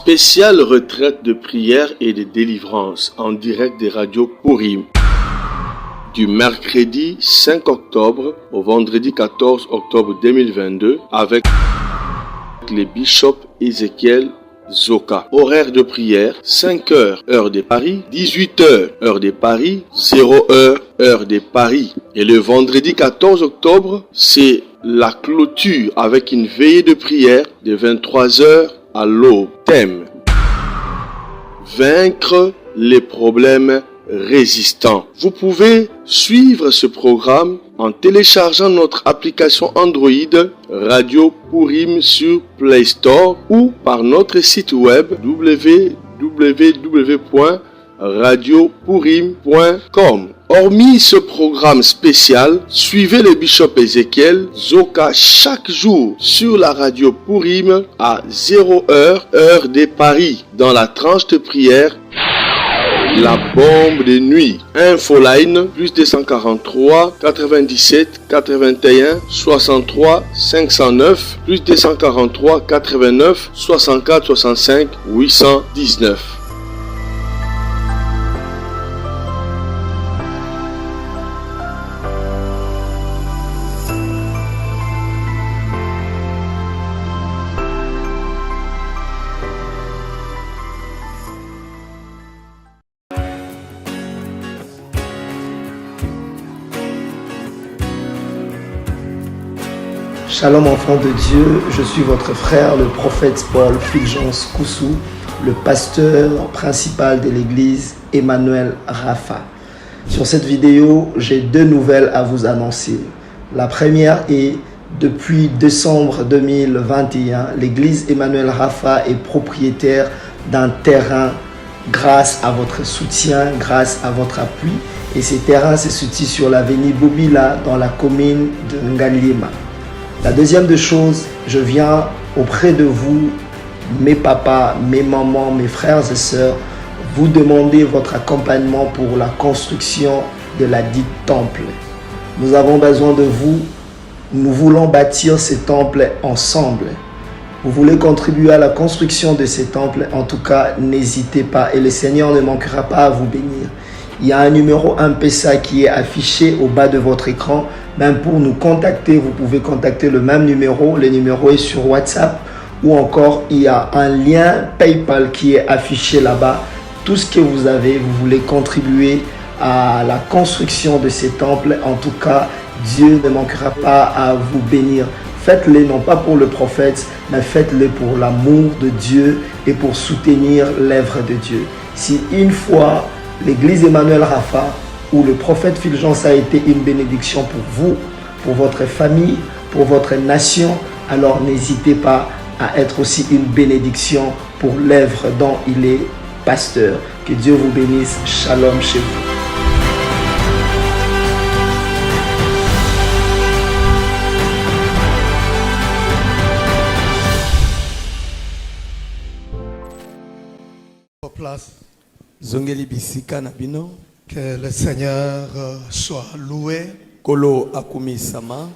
Spéciale retraite de prière et de délivrance en direct des radios Purim. Du mercredi 5 octobre au vendredi 14 octobre 2022 avec les bishops Ézéchiel Zoka. Horaire de prière, 5 heures, heure de Paris, 18 heures, heure de Paris, 0 heure, heure de Paris. Et le vendredi 14 octobre, c'est la clôture avec une veillée de prière de 23 heures à l'aube. Thème: vaincre les problèmes résistants. Vous pouvez suivre ce programme en téléchargeant notre application Android Radio Purim sur Play Store ou par notre site web www.radiopurim.com. Hormis ce programme spécial, suivez le bishop Ézéchiel Zoka chaque jour sur la radio Purim à 0 heure, heure de Paris, dans la tranche de prière La bombe de nuit. Infoline plus 243 97 81 63 509 plus 243 89 64 65 819. Shalom enfants de Dieu, je suis votre frère, le prophète Paul Fulgence Koussou, le pasteur principal de l'église Emmanuel Rapha. Sur cette vidéo, j'ai deux nouvelles à vous annoncer. La première est, depuis décembre 2021, l'église Emmanuel Rapha est propriétaire d'un terrain grâce à votre soutien, grâce à votre appui. Et ces terrains se situent sur l'avenue Bobila dans la commune de Ngaliema. La deuxième des choses, je viens auprès de vous, mes papas, mes mamans, mes frères et sœurs, vous demander votre accompagnement pour la construction de la dite temple. Nous avons besoin de vous. Nous voulons bâtir ce temple ensemble. Vous voulez contribuer à la construction de ce temple, en tout cas, n'hésitez pas et le Seigneur ne manquera pas à vous bénir. Il y a un numéro M-Pesa qui est affiché au bas de votre écran. Même pour nous contacter, vous pouvez contacter le même numéro. Le numéro est sur WhatsApp ou encore il y a un lien PayPal qui est affiché là-bas. Tout ce que vous avez, vous voulez contribuer à la construction de ces temples. En tout cas, Dieu ne manquera pas à vous bénir. Faites-le non pas pour le prophète, mais faites-le pour l'amour de Dieu et pour soutenir l'œuvre de Dieu. Si une fois l'église Emmanuel Rapha où le prophète Fulgence a été une bénédiction pour vous, pour votre famille, pour votre nation, alors n'hésitez pas à être aussi une bénédiction pour l'œuvre dont il est pasteur. Que Dieu vous bénisse. Shalom chez vous. Place. Zongeli bisika na bino. Que le Seigneur soit loué. Kolo akumi sama.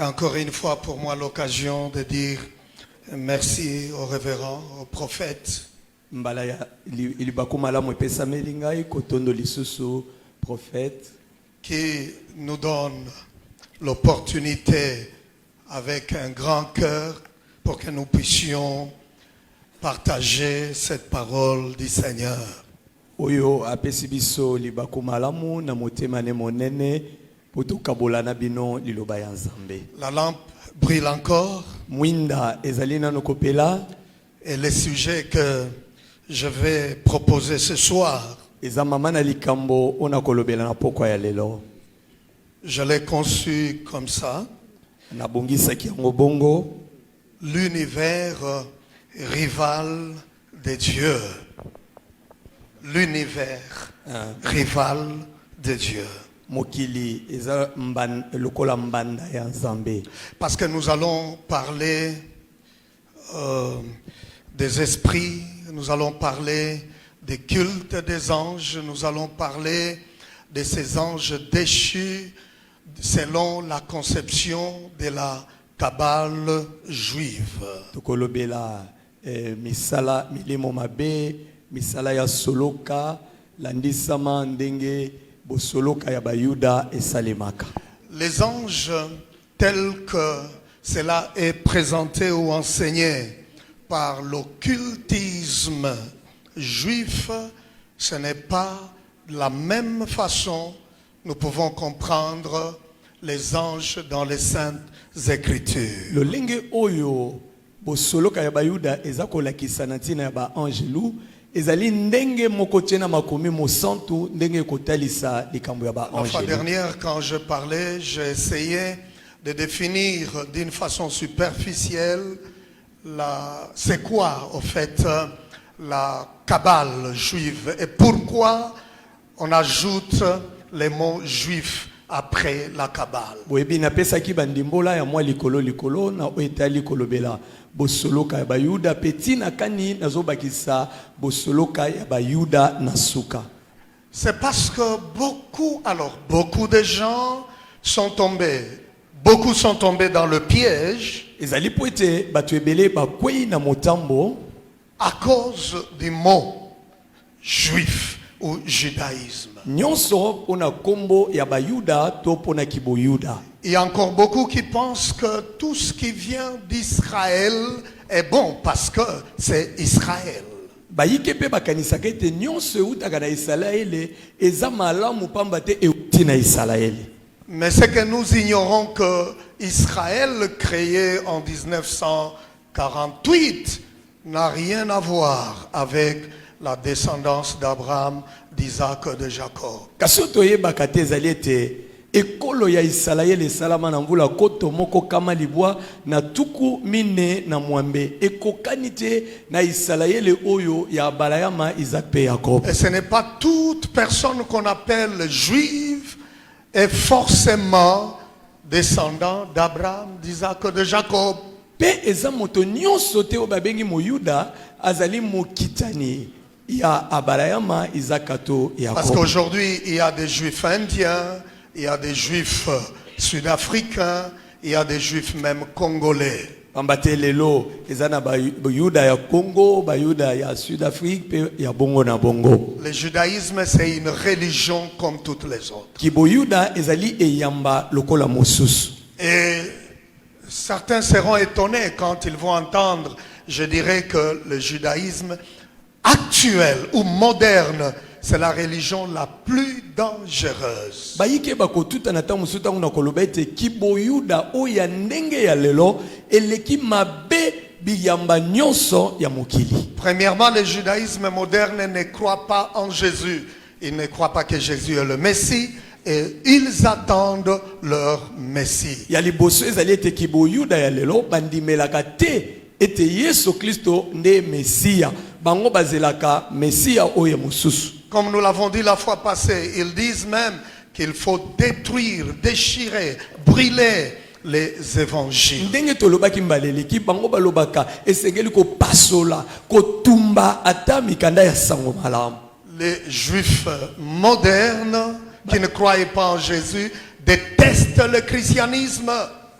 Encore une fois pour moi l'occasion de dire merci au révérend, au prophète. Mbalaya ilibakumala mwepesa melingai kotondo lisusu prophète qui nous donne l'opportunité avec un grand cœur pour que nous puissions partager cette parole du Seigneur. Oyo apesi biso libakumalamu na motema ne monene potokabola na bino liloba ya Nzambe. La lampe brille encore. Mwinda ezali nano kopela. Et le sujet que je vais proposer ce soir, eza mama na likambo ona kolobela na pokwa ya lelo. Je l'ai conçu comme ça. Na bongisaki yango bongo. L'univers rival de Dieu. L'univers rival de Dieu. Mokili eza lokola mbanda ya Nzambe. Parce que nous allons parler des esprits, nous allons parler des cultes des anges, nous allons parler de ces anges déchus selon la conception de la Kabbale juive. Tokolobela misala milimo mabe misala ya soloka landisama ndenge bosoloka ya bayuda esalemaka. Les anges tels que cela est présenté ou enseigné par l'occultisme juif, ce n'est pas de la même façon nous pouvons comprendre les anges dans les saintes écritures. Le lenge oyo bosoloka ya bayuda ezakola kisanantina ya ba angelu ezali ndenge moko tena makomi mosantu ndenge kotalisa likambo ya ba La fois angelu. dernière, quand je parlais, j'ai essayé de définir d'une façon superficielle c'est quoi, au fait, la Kabbale juive et pourquoi on ajoute les mots juifs après la Kabbale. Boyebi na pesa ki bandimbola ya mwa likolo na oetali kolobela bosoloka ya bayuda petina kani nazobakisa bosoloka ya bayuda nasuka. C'est parce que beaucoup de gens sont tombés. Beaucoup sont tombés dans le piège Ezali poete batu ebele bakwei na motambo à cause du mot juif ou judaïsme. nyonso pona kombo ya bayuda to pona kiboyuda. Il y a encore beaucoup qui pensent que tout ce qui vient d'Israël est bon parce que c'est Israël. Bayike pe bakanisaka ete nyonso eutaka na Isalaele eza malamu pamba te euti na Isalaele. Mais c'est que nous ignorons que Israël, créé en 1948, n'a rien à voir avec la descendance d'Abraham, d'Isaac et de Jacob. Kasi toyebaka te ezali ete ekolo ya Isalaele esalama na mvula koto moko kama libwa na tuku mine na mwambe ekokani te na Isalaele oyo ya Abrahama, Isaac pe Jacob. Et ce n'est pas toute personne qu'on appelle juive est forcément descendant d'Abraham, d'Isaac et de Jacob. Pe eza moto nyonso te o babengi moyuda azali mokitani ya Abrahama, Isaac to Jacob. Parce qu'aujourd'hui, il y a des juifs indiens, il y a des juifs sud-africains, il y a des juifs même congolais. Pambate lelo eza na bayuda ya Congo, bayuda ya Sud-Afrique pe ya bongo na bongo. Le judaïsme, c'est une religion comme toutes les autres. Kiboyuda ezali eyamba lokola mosusu. Et certains seront étonnés quand ils vont entendre, je dirais que le judaïsme actuel ou moderne, c'est la religion la plus dangereuse. Bayike bakotuta na tamu suta una koloba ete kiboyuda oya ndenge ya lelo eleki mabe biyamba nyonso ya mokili. Premièrement, le judaïsme moderne ne croit pas en Jésus. Ils ne croient pas que Jésus est le Messie et ils attendent leur Messie. Ya liboso ezali ete kiboyuda ya lelo bandimelaka te ete Yesu Kristo nde Mesia. Bango bazelaka Mesia oye mosusu. Comme nous l'avons dit la fois passée, ils disent même qu'il faut détruire, déchirer, brûler les évangiles. Ndenge tolobaki mbaleleki bango balobaka esengeli ko pasola ko tumba ata mikanda ya sango malamu. Les juifs modernes qui ne croyaient pas en Jésus détestent le christianisme.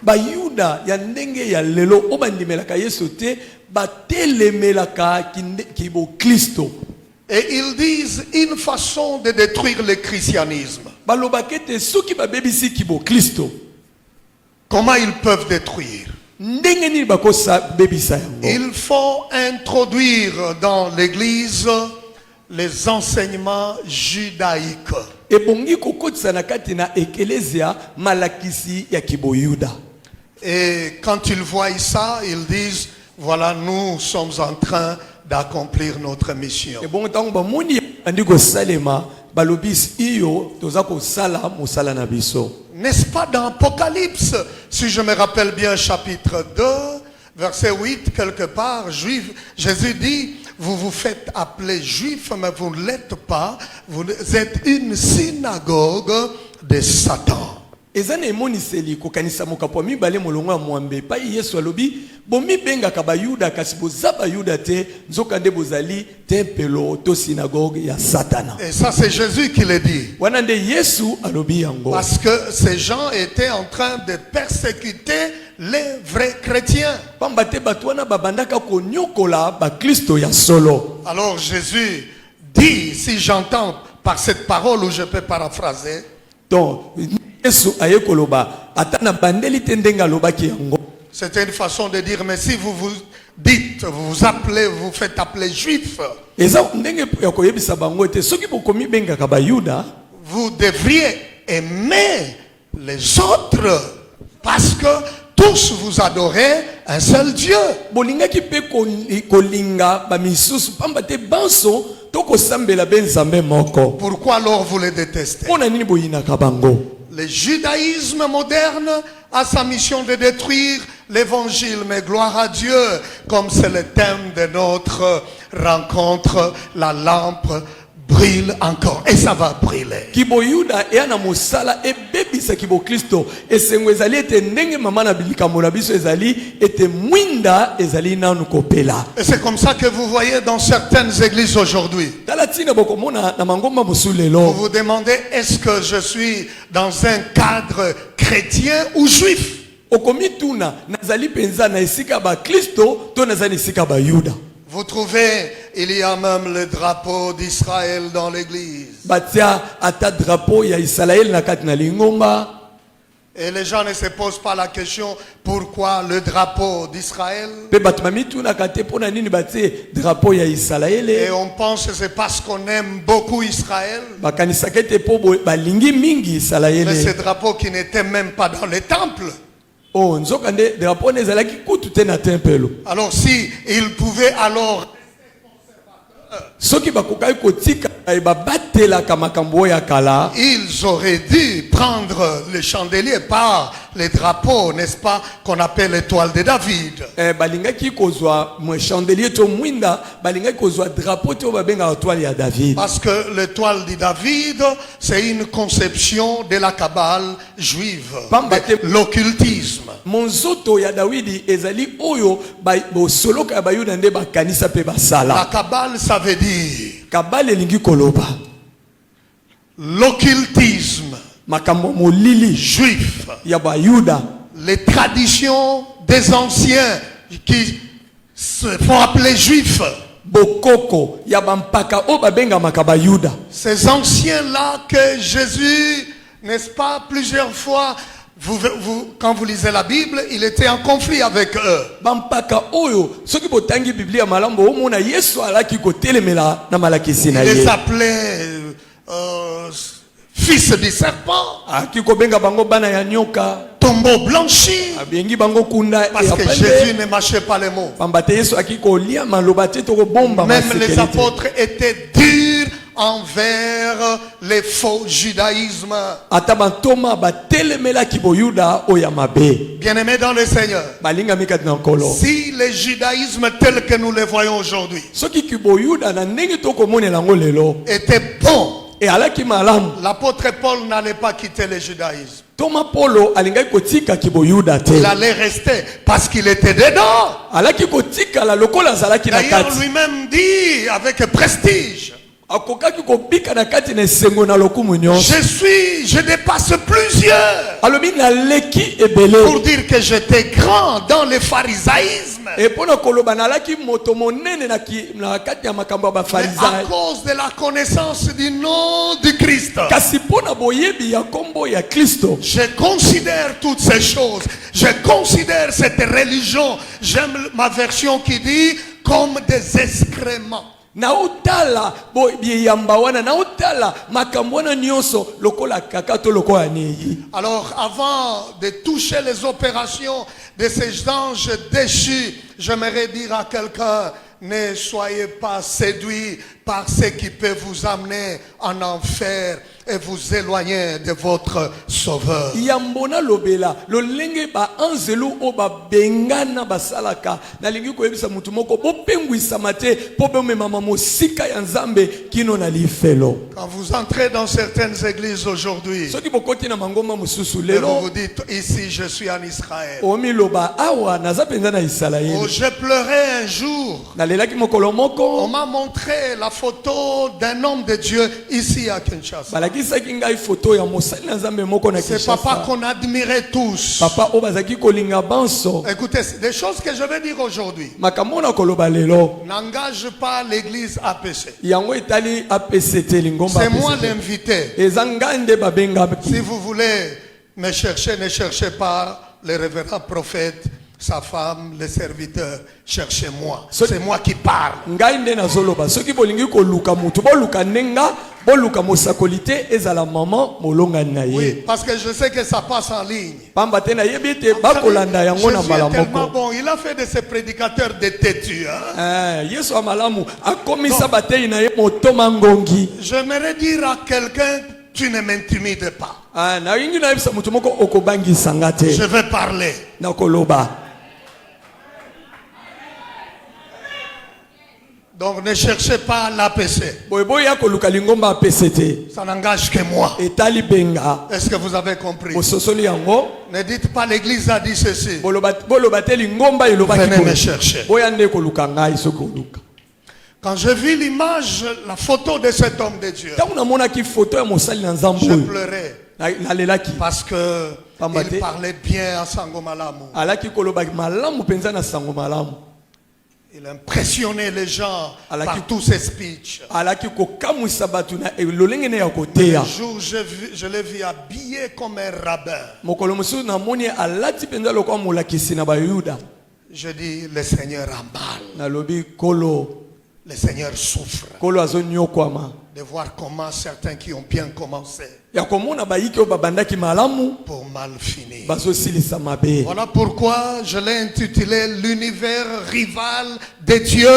Bayuda ya ndenge ya lelo obandimelaka Yesu te batelemelaka kibo Kristo. Et ils disent une façon de détruire le christianisme. Balobakete soki babebisi kibo Kristo. Comment ils peuvent détruire? Ndenge nini bakosa bebisa yango? Il faut introduire dans l'église les enseignements judaïques. Ebongi kokotisa na kati na ekelezia malakisi ya kiboyuda. Et quand ils voient ça, ils disent, voilà, nous sommes en train d'accomplir notre mission. Ebongo tango bamoni andiko salema balobis iyo tozako sala musala na biso. N'est-ce pas dans Apocalypse, si je me rappelle bien, chapitre 2, verset 8, quelque part, juif, Jésus dit, vous vous faites appeler juif, mais vous ne l'êtes pas, vous êtes une synagogue de Satan. Ezana emoniseli kokanisa mokapo mibale molongo ya mwambe pa Yesu alobi bomi benga ka bayuda kasi boza bayuda te nzoka nde bozali tempelo to synagogue ya Satana. Et ça c'est Jésus qui le dit. Wana nde Yesu alobi yango. Parce que ces gens étaient en train de persécuter les vrais chrétiens. pamba te bato wana babandaka konyokola bakristo ya solo. Alors Jésus dit, si j'entends par cette parole, ou je peux paraphraser, Donc Yesu aye koloba ata na bandeli te ndenge alobaki yango. c'était une façon de dire, mais si vous vous dites, vous vous appelez, vous faites appeler juif, Eza ndenge ya koyebisa bango te soki bokomi bengaka bayuda vous devriez aimer les autres, parce que tous vous adorez un seul Dieu. bolingaki pe kolinga bamisusu pamba te banso tokosambela be nzambe moko. Pourquoi alors vous les détestez? Mpona nini boyinaka bango? Le judaïsme moderne a sa mission de détruire l'évangile, mais gloire à Dieu, comme c'est le thème de notre rencontre, la lampe brille encore et ça va briller. Kiboyuda eana mosala ebebisa kibo Kristo esengo ezali ete ndenge mama na bilikambo na biso ezali ete mwinda ezali nanu kopela. Et c'est comme ça que vous voyez dans certaines églises aujourd'hui. Talatina bokomona na mangomba Vous mosulelo. vous demandez, est-ce que je suis dans un cadre chrétien ou juif? Okomi tuna nazali penza na esika ba Kristo to nazali esika ba Yuda. Vous trouvez, il y a même le drapeau d'Israël dans l'église. Batia ata drapeau ya Israël na kati na lingomba. Et les gens ne se posent pas la question, pourquoi le drapeau d'Israël? Pe batmami tuna kate pona nini batie drapeau ya Israël. Et on pense que c'est parce qu'on aime beaucoup Israël. Bakanisa kete po balingi mingi Israël. Mais ce drapeau qui n'était même pas dans les temples. Oh, nzokande drapeau nezalaki kutu te na tempelo. Alors si il pouvait alors Soki bakokai kotika babatela kamakambo ya kala. ils auraient dû prendre le chandelier par les drapeaux, n'est-ce pas, qu'on appelle l'étoile de David. Balingaki kozwa mo chandelier to mwinda, balingaki kozwa drapeau to babenga étoile ya David. Parce que l'étoile de David, c'est une conception de la Kabbale juive, de l'occultisme. Monzoto ya Dawidi ezali oyo bo soloka ya bayuda nde bakanisa pe La basala. Kabbale, ça veut dire Kabale lingi koloba. l'occultisme Makambo molili juif, ya bayuda. les traditions des anciens qui se font appeler juifs. Bokoko ya bampaka o babenga makabayuda. Ces anciens-là que Jésus, n'est-ce pas, plusieurs fois, quand vous lisez la Bible, il était en conflit avec eux. Bampaka oyo soki botangi Biblia malambo omona Yesu alaki kotelemela na malakisi na Il les ye. appelait fils du serpent, Aki kobenga bango bana ya nyoka. tombeau blanchi, Abengi bango kunda parce que Jésus ne mâchait pas les mots. pamba te Yesu aki kolia maloba te to bomba Même les masekelite. apôtres étaient durs envers les faux judaïsmes. Ata bantoma batelemela kiboyuda oya mabe. Bien-aimés dans le Seigneur, Balinga mikati na nkolo. si le judaïsme tel que nous le voyons aujourd'hui Soki kiboyuda na ndenge to komonela ngo lelo était bon, e alaki malamu. l'apôtre Paul n'allait pas quitter le judaïsme. Toma Polo alingaki kotika kiboyuda te. Il allait rester parce qu'il était dedans. Alaki kotika la lokola zalaki na D'ailleurs, kati. lui-même dit avec prestige, Akokaki kobika na kati na esengo na lokumu nyonso. je dépasse plusieurs. Alobi na leki ebele. Pour dire que j'étais grand dans le pharisaïsme. E pona koloba nalaki moto monene na kati ya makambo ya Mais à bafarisai. cause de la connaissance du nom du Christ, Kasi pona boyebi ya kombo ya Kristo. je considère toutes ces choses. Je considère cette religion, j'aime ma version qui dit, comme des excréments. Na utala bo biyamba wana na utala makambo wana nyonso lokola kaka to lokola neyi. Alors, avant de toucher les opérations de ces anges déchus, j'aimerais dire à quelqu'un, ne soyez pas séduits par ce qui peut vous amener en enfer et vous éloigner de votre Sauveur. Yambona lobela lolenge ba anzelu o ba bengana basalaka nalingi koyebisa mutu moko bopengwisa mate po bomema mosika ya Nzambe kino na lifelo. Quand vous entrez dans certaines églises aujourd'hui, Soki bokoti na mangoma mususu et vous lelo vous dites, ici je suis en Israël. omi loba awa naza penza na Israël. Oh, j'ai pleuré un jour. Nalelaki mokolo On moko m'a montré la photo d'un homme de Dieu ici à Kinshasa. balaki balakisaki ngai photo ya mosali na Nzambe moko na C'est Kinshasa. papa qu'on admirait tous. Papa o bazaki kolinga banso. Écoutez, les choses que je vais dire aujourd'hui Makambo na koloba lelo. n'engagent pas l'église APC. Yango etali APCT lingomba. C'est moi l'invité. Ezangande babenga. Si vous voulez me chercher, ne cherchez pas le révérend prophète, sa femme, les serviteurs. Cherchez-moi. C'est moi qui parle. Ngai nde nazoloba. Soki bolingi koluka mutu boluka nenga boluka mosakolite ezala maman molonga na ye. Oui, parce que je sais que ça passe en ligne. Pamba te na yebite bakolanda yango na mbala tellement moko. bon. Il a fait de ces prédicateurs des têtus. Hein? Yesu amalamu akomisa batei na ye motoma ngongi. J'aimerais dire à quelqu'un, tu ne m'intimides pas. Na yingi na yebisa mutu moko okobangisa ngate. Je vais parler. Na koloba. Donc ne cherchez pas l'APC. Boyeboya koluka lingomba APCT. Ça n'engage que moi. Etali benga. Est-ce que vous avez compris? Bososoli yango. Ne dites pas l'église a dit ceci. Bolobate lingomba elobaki. Venez me chercher. Boya nde koluka ngai sokoluka. Quand je vis l'image, la photo de cet homme de Dieu, Tango na mona ki photo ya mosali na Nzambe. je pleurais. Na lelaki. Parce que Pambate. il parlait bien à Sango Malamu. Alaki koloba malamu penza na sango malamu. Il impressionnait les gens Alaki- par tous ses speeches. Alaki kokamwisa batu na lolenge ne ya Un koteya. jour, je l'ai vu habillé comme un rabbin. Mokolo mosusu na moni alati penza lokwa molakisi na bayuda. Je dis, le Seigneur a mal. Na lobi kolo Le Seigneur souffre kolo azonyokwama. de voir comment certains qui ont bien commencé Ya komona bayiki o babandaki malamu pour mal finir. bazosilisa mabe. Voilà pourquoi je l'ai intitulé l'univers rival de Dieu.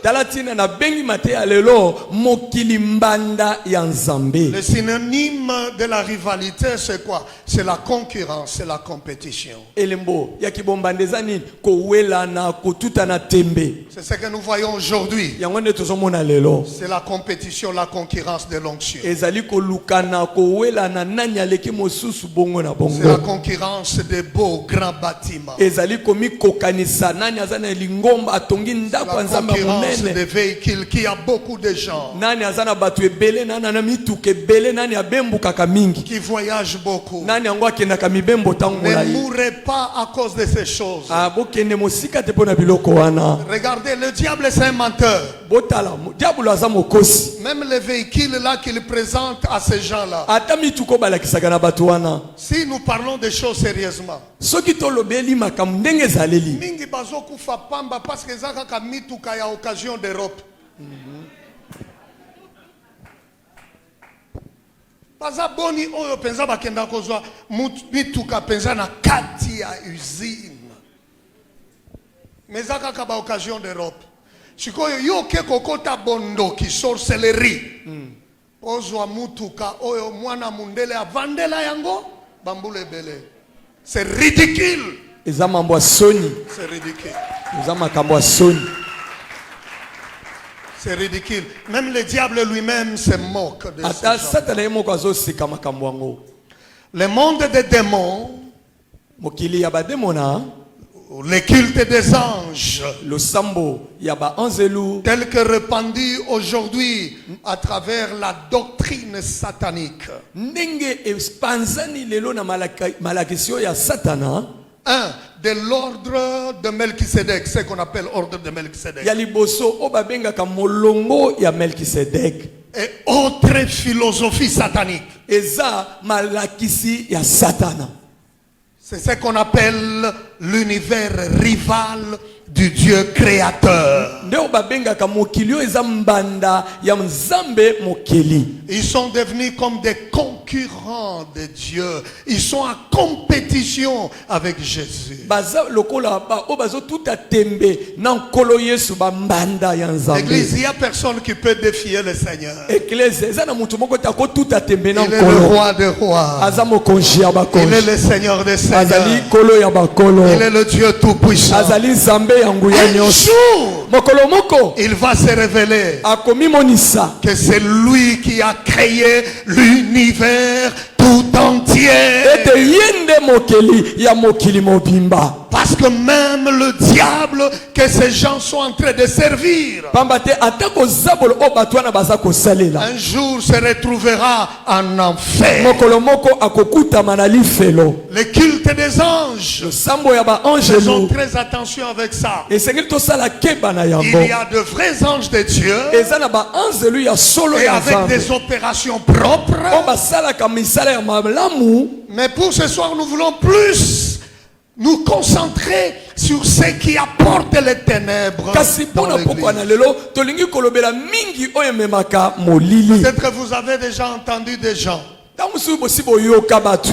Talatina na bengi mate ya lelo mokili mbanda ya Nzambe. Le synonyme de la rivalité, c'est quoi? C'est la concurrence, c'est la compétition. Elembo ya kibombandeza nini kowelana kotutana tembe. C'est ce que nous voyons aujourd'hui. Yango nde tozomona lelo. C'est la compétition, la concurrence de l'onction. Ezali kolukana kowelana nani aleki mosusu bongo na C'est la bongo. concurrence des beaux grands bâtiments. Ezali komi kokanisa nani azana lingomba atongi ndako La ya Nzambe concurrence monene. des véhicules qui a beaucoup de gens Nani azana batu ebele nani ana mituka ebele nani abembukaka mingi. qui voyagent beaucoup. Nani yango akendaka mibembo tango Ne molai. mourrez pas à cause de ces choses. Bokende mosika te pona biloko wana. Regardez, le diable c'est un menteur. Botala diabolo aza mokosi. Même les véhicules là qu'il présente à ces gens-là. Ata mituko balakisaka na batu wana. Si nous parlons des choses sérieusement, Soki tolobeli makambo ndenge ezaleli. mingi bazokufa pamba parce que ezaka ka mituka ya occasion d'Europe. Baza boni oyo penza bakenda kozwa mituka penza na kati ya usine. Mais ezaka ka ba occasion d'Europe. Sikoyo yo ke kokota bondo ki sorcellerie. Ozwa mutuka oyo mwana mundele avandela yango bambule bele. C'est ridicule. Eza mambo ya soni. C'est ridicule. Eza makambo ya soni. C'est ridicule. Même le diable lui-même se moque de Ata ça. satana ye moko azosika makambo yango. Le monde des démons, Mokili ya bademona, le culte des anges, losambo ya ba anzelu, tel que répandu aujourd'hui à travers la doctrine satanique. ndenge espanzani lelo na malakisio ya satana. Un, de l'ordre de Melchisedec, ce qu'on appelle ordre de Melchisedec. Ya liboso o babengaka molongo ya Melkisedek. Et autre philosophie satanique. Eza malakisi ya satana. C'est ce qu'on appelle l'univers rival du Dieu créateur. Nde o babengaka mokili oyo eza mbanda ya Nzambe mokili. Ils sont devenus comme des concurrents de Dieu. Ils sont en compétition avec Jésus. Baza lokola ba o bazo tuta tembe na nkolo Yesu ba mbanda ya Nzambe. L'église, il n'y a personne qui peut défier le Seigneur. Eklese eza na mutu moko tako tuta tembe na Il est le nkolo. roi des rois. Aza mokonzi ya Il est bakonzi. le Seigneur des Azali seigneurs. kolo ya bakolo. Il est le Dieu tout-puissant. Azali Nzambe ya nguya Un nyonso. jour, Mokolo moko il va se révéler akomi monisa que c'est lui qui a créé l'univers tout entier. ete yende mokeli ya mokili mobimba. Parce que même le diable que ces gens sont en train de servir, Pambate atako zabolo o batwana baza ko salela. un jour se retrouvera en enfer. Mokolo moko akokuta manali felo. Le culte des anges, Le sambo ya ba faisons angelo. très attention avec ça. Et sengeli to sala keba na yango. Il y a de vrais anges de Dieu Eza na ba angelo ya solo et ya avec nzambe. des opérations propres. O basala ka misala ya malamu. Mais pour ce soir, nous voulons plus nous concentrer sur ce qui apporte les ténèbres Kasi dans pona poko na l'église. lelo tolingi kolobela mingi oyo memaka molili. Peut-être que vous avez déjà entendu des gens Ta musu bosibo yoka batu.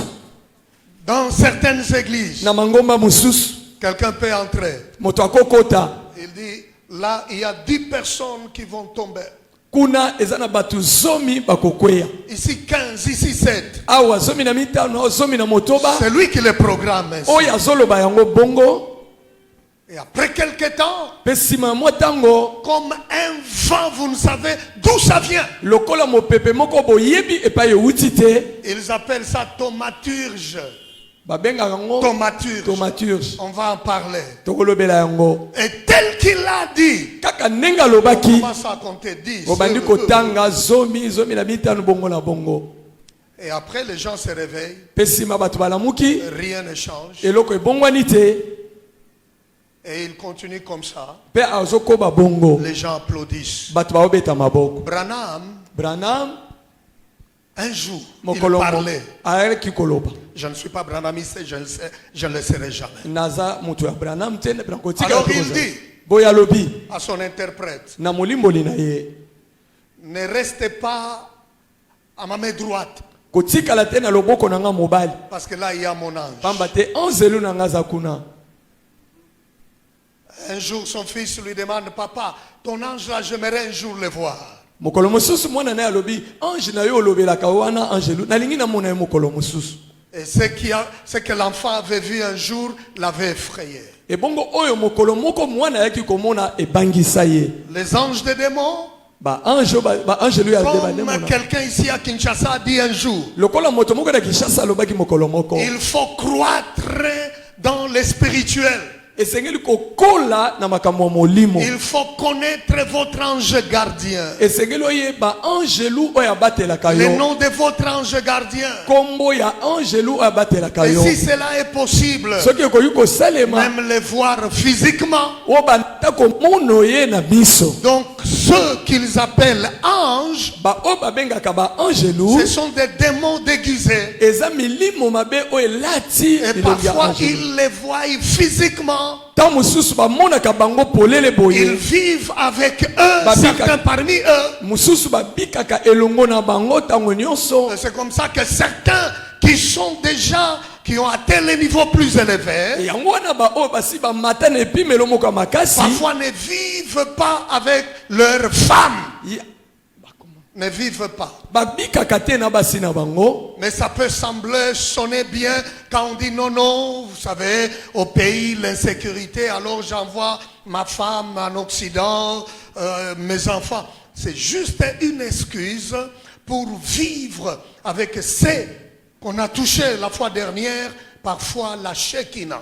dans certaines églises. Na mangomba mususu Quelqu'un peut entrer. moto akokota. Il dit, là, il y a 10 personnes qui vont tomber. Kuna ezana batu zomi bakokweya. Ici 15, ici 7. Awa zomi na mitano zomi na motoba. C'est lui qui les programme. ainsi. Oya zoloba yango bongo. Et après quelques temps, Pesima motango. comme un vent, vous ne savez d'où ça vient. Lokola mopepe moko boyebi epa yo utite. Ils appellent ça thaumaturge. Babenga yango Thaumaturge. tomaturge. On va en parler. Tokolobela yango. Et tel qu'il a dit, Kaka nenga on lobaki. commence à compter 10. Obandi kotanga zomi na mitano bongo na bongo. Et après, les gens se réveillent. Pesima batu balamuki. Rien ne change. Eloko ebongwani te. Et il continue comme ça. Pe azokoba bongo. Les gens applaudissent. Batu baobeta maboko. Branham, Branham un jour, il mokolo parlait. areki koloba. Je ne suis pas branhamiste, je ne le serai jamais. Naza mutu ya Branham te na kotika. Alors il dit boya lobi à son interprète, na molimboli na ye. ne restez pas à ma main droite, Kotika te na loboko na nga mobali. parce que là il y a mon ange. Pamba te anzelu na nga za kuna. Un jour, son fils lui demande, papa, ton ange là, j'aimerais un jour le voir. Mokolo mosusu mwana na lobi ange na yo lobelaka wana angelu nalingi na mona ye mokolo mosusu. Et ce que l'enfant avait vu un jour l'avait effrayé. Et bongo oyo mokolo moko mwana yaki komona ebangisa ye. Les anges des démons, Ba angelu ya comme demona. quelqu'un ici à Kinshasa a dit un jour, Lokola moto moko na Kinshasa lobaki mokolo moko. il faut croître dans les spirituels. Esengeli kokola na makambo ya molimo. Il faut connaître votre ange gardien. Esengeli oyeba angelu oyo abatelaka Le yo. nom de votre ange gardien. Kombo ya angelu oyo abatelaka Et yo. si cela est possible, Soki okoki kosalema même les voir physiquement. oyo banda komono ye na biso. Donc ceux qu'ils appellent anges, Ba oyo babengaka ba angelu ce sont des démons déguisés. eza milimo mabe oyo elati Et bilongi ya parfois angelu. ils les voient physiquement. Ta mosusu bamonaka bango polele Ils boye. vivent avec eux, Babika. certains parmi eux. Mosusu babikaka elongo na bango tango nyonso. C'est comme ça que certains qui ont atteint les niveaux plus élevés, Yango wana ba oyo basi bamata na epimelo moko ya makasi. parfois ne vivent pas avec leur femme. Ya- Ne vivent pas. babikaka te na basi na bango. Mais ça peut sembler sonner bien quand on dit non, non, vous savez, au pays, l'insécurité, alors j'envoie ma femme en Occident, mes enfants. C'est juste une excuse pour vivre avec ceux qu'on a touchés la fois dernière, parfois la Shekinah.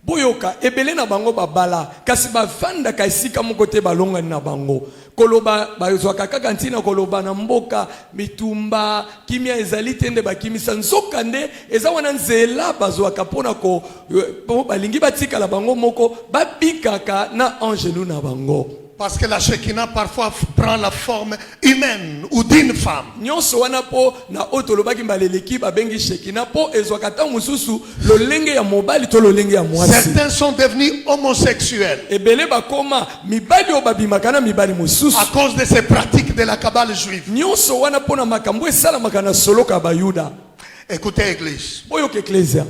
Boyoka ebele na bango babala kasi bavandaka esika moko te balongani na bango koloba bazwaka kaka ntina koloba na mboka mitumba kimia ezali te nde bakimisa nzoka nde eza wana nzela bazwaka mpona po balingi batikala bango moko babikaka na angelu na bango. Parce que la Shekinah parfois prend la forme humaine ou d'une femme. Nyonso wana po na otolobaki mbaleleki babengi Shekina po ezwaka ta mususu lolenge ya mobali to lolenge ya mwasi. Certains sont devenus homosexuels Ebele bakoma mibali o babimaka na mibali mususu. à cause de ces pratiques de la Kabbale juive. Nyonso wana po na makambo esalamaka na soloka bayuda. Écoutez, Église, Boyoka ecclesia.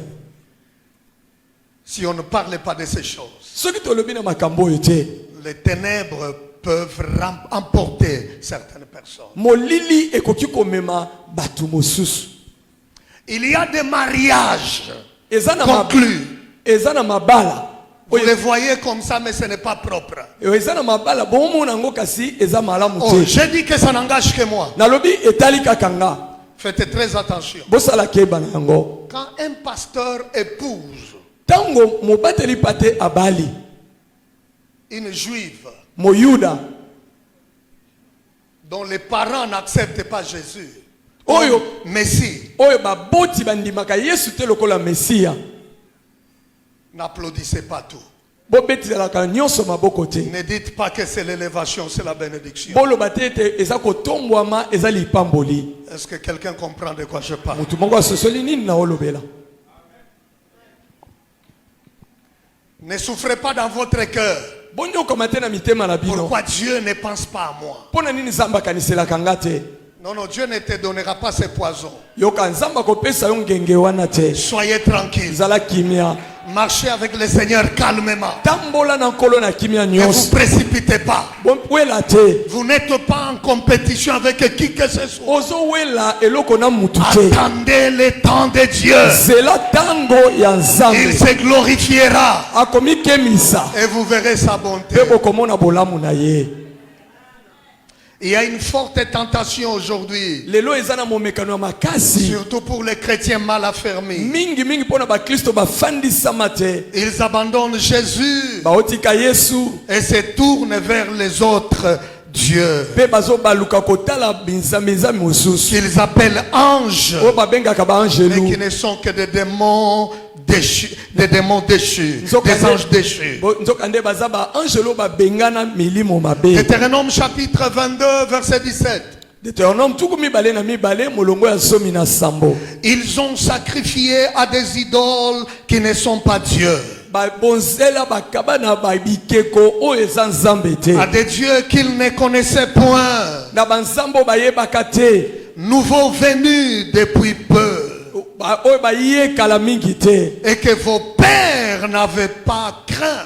si on ne parle pas de ces choses, Soki tolobi na makambo oyo te, les ténèbres peuvent emporter certaines personnes. molili ekoki komema batu mususu. Il y a des mariages Eza na conclus. eza na mabala. Vous les voyez comme ça, mais ce n'est pas propre. Eza na mabala bomona ngo kasi eza malamu Oh, te. je dis que ça n'engage que moi. Nalobi etali kakanga. Faites très attention. Bosala keba na yango. Quand un pasteur épouse tango mobateli pate abali une juive moyuda dont les parents n'acceptent pas Jésus, oyo Messie, oyo baboti bandimaka Yesu te lokola Mesia, n'applaudissez pas tout. bobetelaka nyonso maboko te. Ne dites pas que c'est l'élévation, c'est la bénédiction. Boloba te ete eza kotombwama eza lipamboli. Est-ce que quelqu'un comprend de quoi je parle? Mutu moko asosoli nini na olobela. Ne souffrez pas dans votre cœur. Pourquoi Dieu ne pense pas à moi? Non, non, Dieu ne te donnera pas ses poisons. Soyez tranquille. Marchez avec le Seigneur calmement. Ne vous précipitez pas. Vous n'êtes pas en compétition avec qui que ce soit. Attendez le temps de Dieu. Il se glorifiera. Et vous verrez sa bonté. Il y a une forte tentation aujourd'hui, surtout pour les chrétiens mal affermis. Ils abandonnent Jésus et se tournent vers les autres dieux qu'ils appellent anges, mais qui ne sont que des démons déchus, des anges déchus. Deutéronome chapitre 22 verset 17. Ils ont sacrifié à des idoles qui ne sont pas dieux, à des dieux qu'ils ne connaissaient point, nouveaux venus depuis peu, et que vos pères n'avaient pas craint.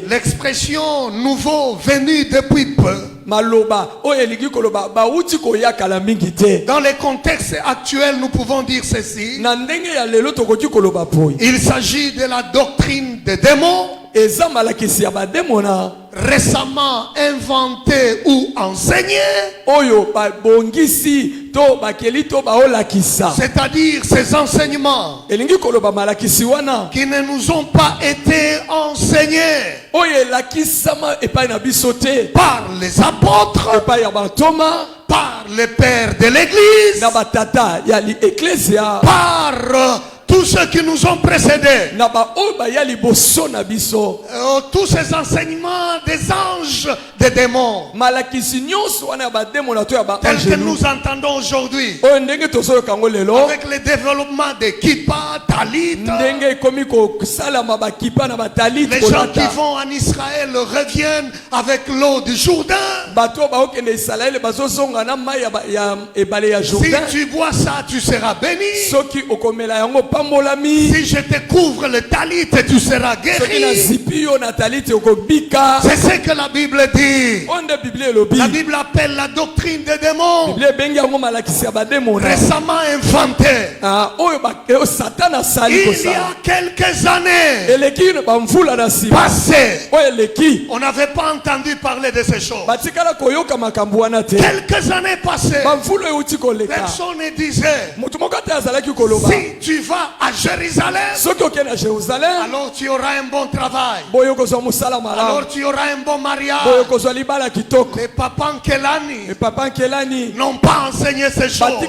L'expression nouveau venu depuis peu, dans les contextes actuels, nous pouvons dire ceci: il s'agit de la doctrine des démons récemment inventée ou enseignée, c'est-à-dire ces enseignements qui ne nous ont pas été enseignés par les apôtres, par les pères de l'église, par tous ceux qui nous ont précédés, tous ces enseignements des anges, des démons, tels que nous entendons aujourd'hui, avec le développement des kippas, talit, les gens qui vont en Israël reviennent avec l'eau du Jourdain. Si tu bois ça, tu seras béni. Si je te couvre le talit, tu seras guéri. C'est ce que la Bible dit. La Bible appelle la doctrine des démons récemment inventée. Il y a quelques années passées, on n'avait pas entendu parler de ces choses. Quelques années passées, personne ne disait: si tu vas à Jérusalem, alors tu auras un bon travail, alors tu auras un bon mariage. Les papas Kelani n'ont pas enseigné ces choses.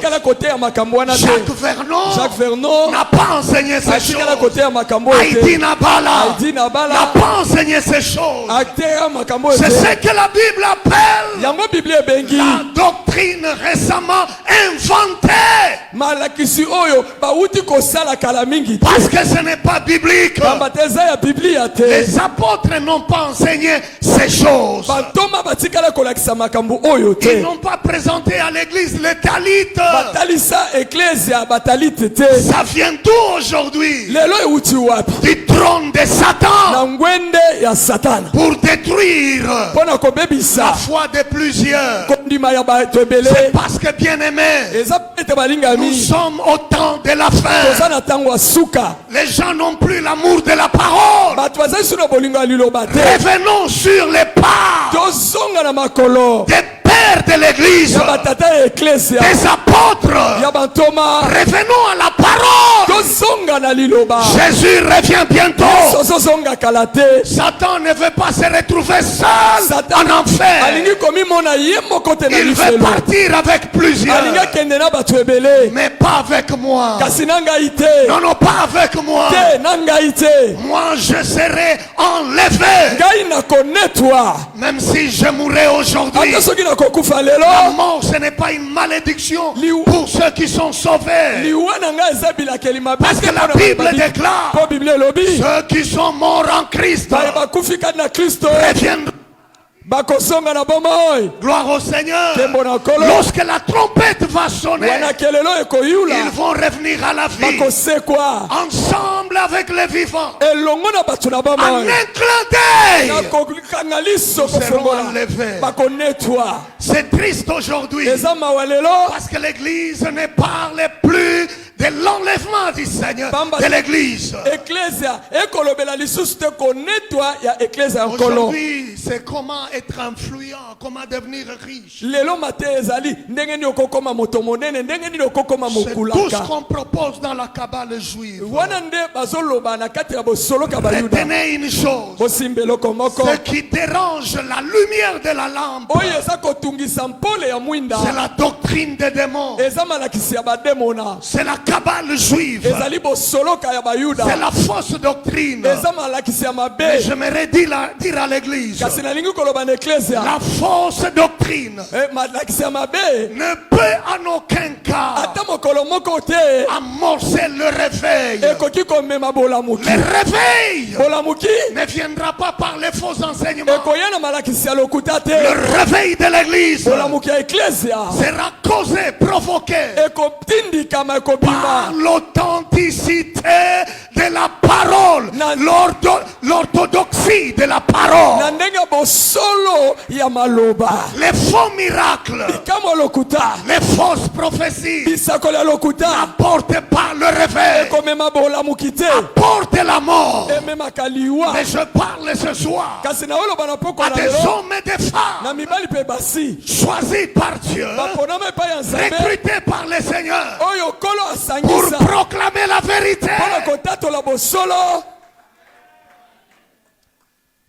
Jacques Vernon n'a pas enseigné ces choses. Heidi Nabala n'a pas enseigné ces choses. C'est ce que la Bible appelle la doctrine récemment inventée, parce que ce n'est pas biblique. Les apôtres n'ont pas enseigné ces choses. Ils n'ont pas présenté à l'église le talit. Ça vient d'où aujourd'hui? Du trône de Satan, pour détruire la foi de plusieurs. C'est parce que, bien aimés, nous sommes au temps de la fin. Les gens n'ont plus l'amour de la parole. Revenons sur les pas des pères pères de l'église, ya batata ya eklesia des apôtres. ya bantoma Revenons à la parole. tozonga na liloba Jésus revient bientôt. sozozongaka la te Satan ne veut pas se retrouver seul Satan en enfer. alingi komimona ye moko te na Il veut lifelo partir avec plusieurs, alingi akende na bato ebele mais pas avec moi. kasi na ngai te Non, non, pas avec moi. te na ngai te Moi, je serai enlevé. ngai nakonetwa Même si je mourrai aujourd'hui. ata soki nakokufa La lelo mort, ce n'est pas une malédiction Liu- pour ceux qui sont sauvés. liwa na ngai eza bilakeli mabe Parce que te la mpona Bible bato déclare, po biblia elobi ceux qui sont morts en Christ baye bakufi kati na kristo reviendront. bakosonga na bomoi Gloire au Seigneur. nkembo na nkolo Lorsque la trompette va sonner, wana kelelo ils ekoyula vont revenir à la vie. bakosekwa Ensemble avec les vivants. elongo na bato na En bomoi un clin d'œil. nakokanga liso Nous serons kofongola enlevés. bakonetwa C'est triste aujourd'hui. eza mawa lelo Parce que l'église ne parle plus de l'enlèvement du Seigneur, Bamba- de l'église. eklesia ekolobela lisusu te konetwa ya eklesia ya nkolo Aujourd'hui, c'est comment être influent, comment devenir riche. lelo mate ezali ndenge nini okokoma moto monene ndenge nini okokoma C'est tout ce mokulaka qu'on propose dans la Kabbale juive. wana nde bazoloba na kati ya bosoloka bayuda Retenez une chose. bosimba eloko moko Ce qui dérange la lumière de la lampe, oyo eza kotungisa mpole ya mwinda c'est la doctrine des démons. eza malakisi ya bademona C'est la Kabbale juive. ezali bosoloka ya bayuda C'est la fausse doctrine. eza malakisi ya Mais mabe j'aimerais dire à l'église, kasi nalingi koloba na eklesia la fausse doctrine malakisi ya mabe ne peut en aucun cas ata mokolo moko te amorcer le réveil. ekoki komema bolamuki Le réveil bolamuki ne viendra pas par les faux enseignements. ekoya na malakisi ya lokuta te Le réveil de l'église bolamuki ya eklesia sera causé, provoqué ekotindikama par ekobima l'authenticité de la parole, Na- l'orthodoxie de la na parole. ndenge ya bosolo ya maloba Les faux miracles, kama lokuta les fausses prophéties bisakolo ya lokuta n'apportent pas le réveil, ekomema bolamuki te apportent la mort. ememaka liwa Mais je parle ce soir kasi na oloba na poko à na des lelo hommes et des na femmes mibali mpe basi choisis par Dieu, baponama epai ya nzambe recrutés par le Seigneur oyo kolo pour asangisa proclamer la vérité. mpona kotatola bosolo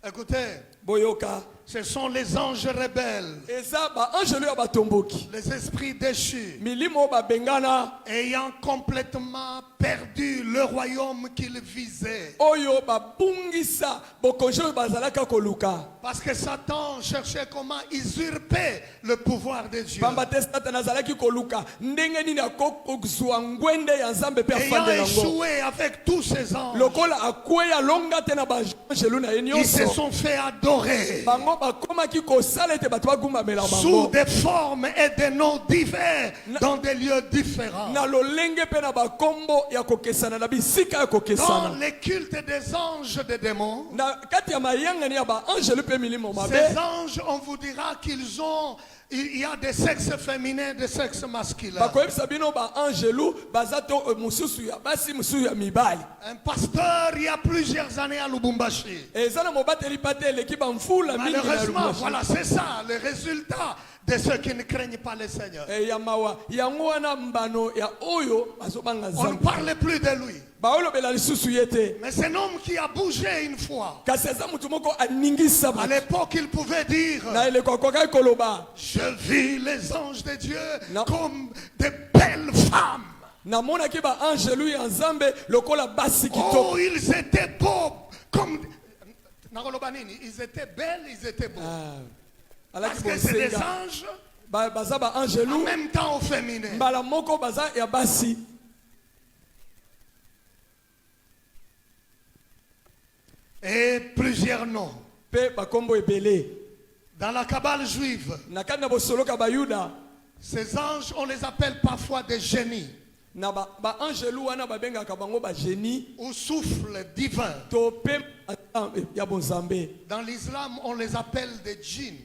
Écoutez, boyoka ce sont les anges rebelles, eza baangelo ya batomboki les esprits déchus, milimo oyo babengana ayant complètement perdu le royaume qu'ils visaient. oyo babungisa bokonzi oyo bazalaka koluka Parce que Satan cherchait comment usurper le pouvoir de Dieu. pamba te satana azalaki koluka ndenge nini akozwa ngwende ya nzambe mpe Ayant afandela yango échoué avec tous ces anges, lokola akweya alonga te na baangelu na ye ils se nyonso sont fait adorer bango bakomaki kosala ete bato bagumbamela sous bango des formes et des noms divers dans des lieux différents. na lolenge mpe na bakombo ya kokesana na bisika ya Dans kokesana les cultes des anges des démons, na kati ya mayangani ya baangelu mpe milimo mabe ces anges, on vous dira il y a des sexes féminins, des sexes masculins. bakoyebisa bino baangelu baza to mosusu ya basi mosusu ya mibali Un pasteur, il y a plusieurs années à Lubumbashi. eza na mobateli mpa te eleki bamfula mingi na Malheureusement, Lubumbashi. voilà, c'est ça le résultat de ceux qui ne craignent pas le Seigneur. ya mawa yango wana mbano ya oyo bazobanga On ne nzambe parle plus de lui. baolobela lisusu ye te Mais c'est un homme qui a bougé une fois. kasi eza motu moko aningisa À bato l'époque, il pouvait dire, na eleko akokaki koloba je vis les anges de Dieu Non. comme de belles femmes. namonaki baangelu ya nzambe lokola basi kitoko Oh, ils étaient beaux comme... Ils étaient belles, ils étaient beaux. alaki Parce que c'est des bosenga anges baza en baangelu même temps au féminin. mbala moko baza ya basi Et plusieurs noms. mpe bakombo ebele Dans la Kabbale juive, na kati na bosoloka bayuda ces anges, on les appelle parfois des génies na baangelu wana babengaka bango bagenie ou souffles divins. to mpe ya bonzambe Dans l'islam, on les appelle des djinns.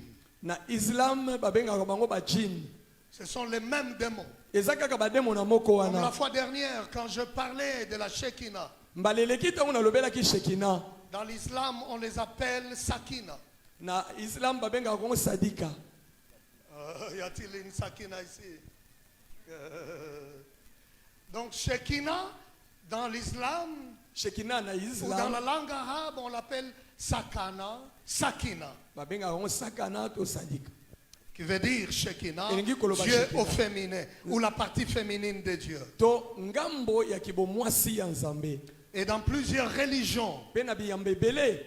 na islam babengaka bango bajine Ce sont les mêmes démons. eza kaka bademo na moko Comme la wana fois dernière, quand je parlais de la Shekinah, mbala eleki ntango nalobelaki shekina dans l'islam, on les appelle Sakina. na islam babengaka bango sadika Y a-t-il une Sakina ici? Donc Shekinah, dans l'islam, Shekinah na ou dans Islam. la langue arabe, on l'appelle Sakana, Sakina, Babenga on sakana to sadik. qui veut dire Shekinah, Elingi koloba Dieu Shekinah. au féminin, ou la partie féminine de Dieu. To ngambo ya kibomwasi ya Nzambe. Et dans plusieurs religions, Pe na biyambe belé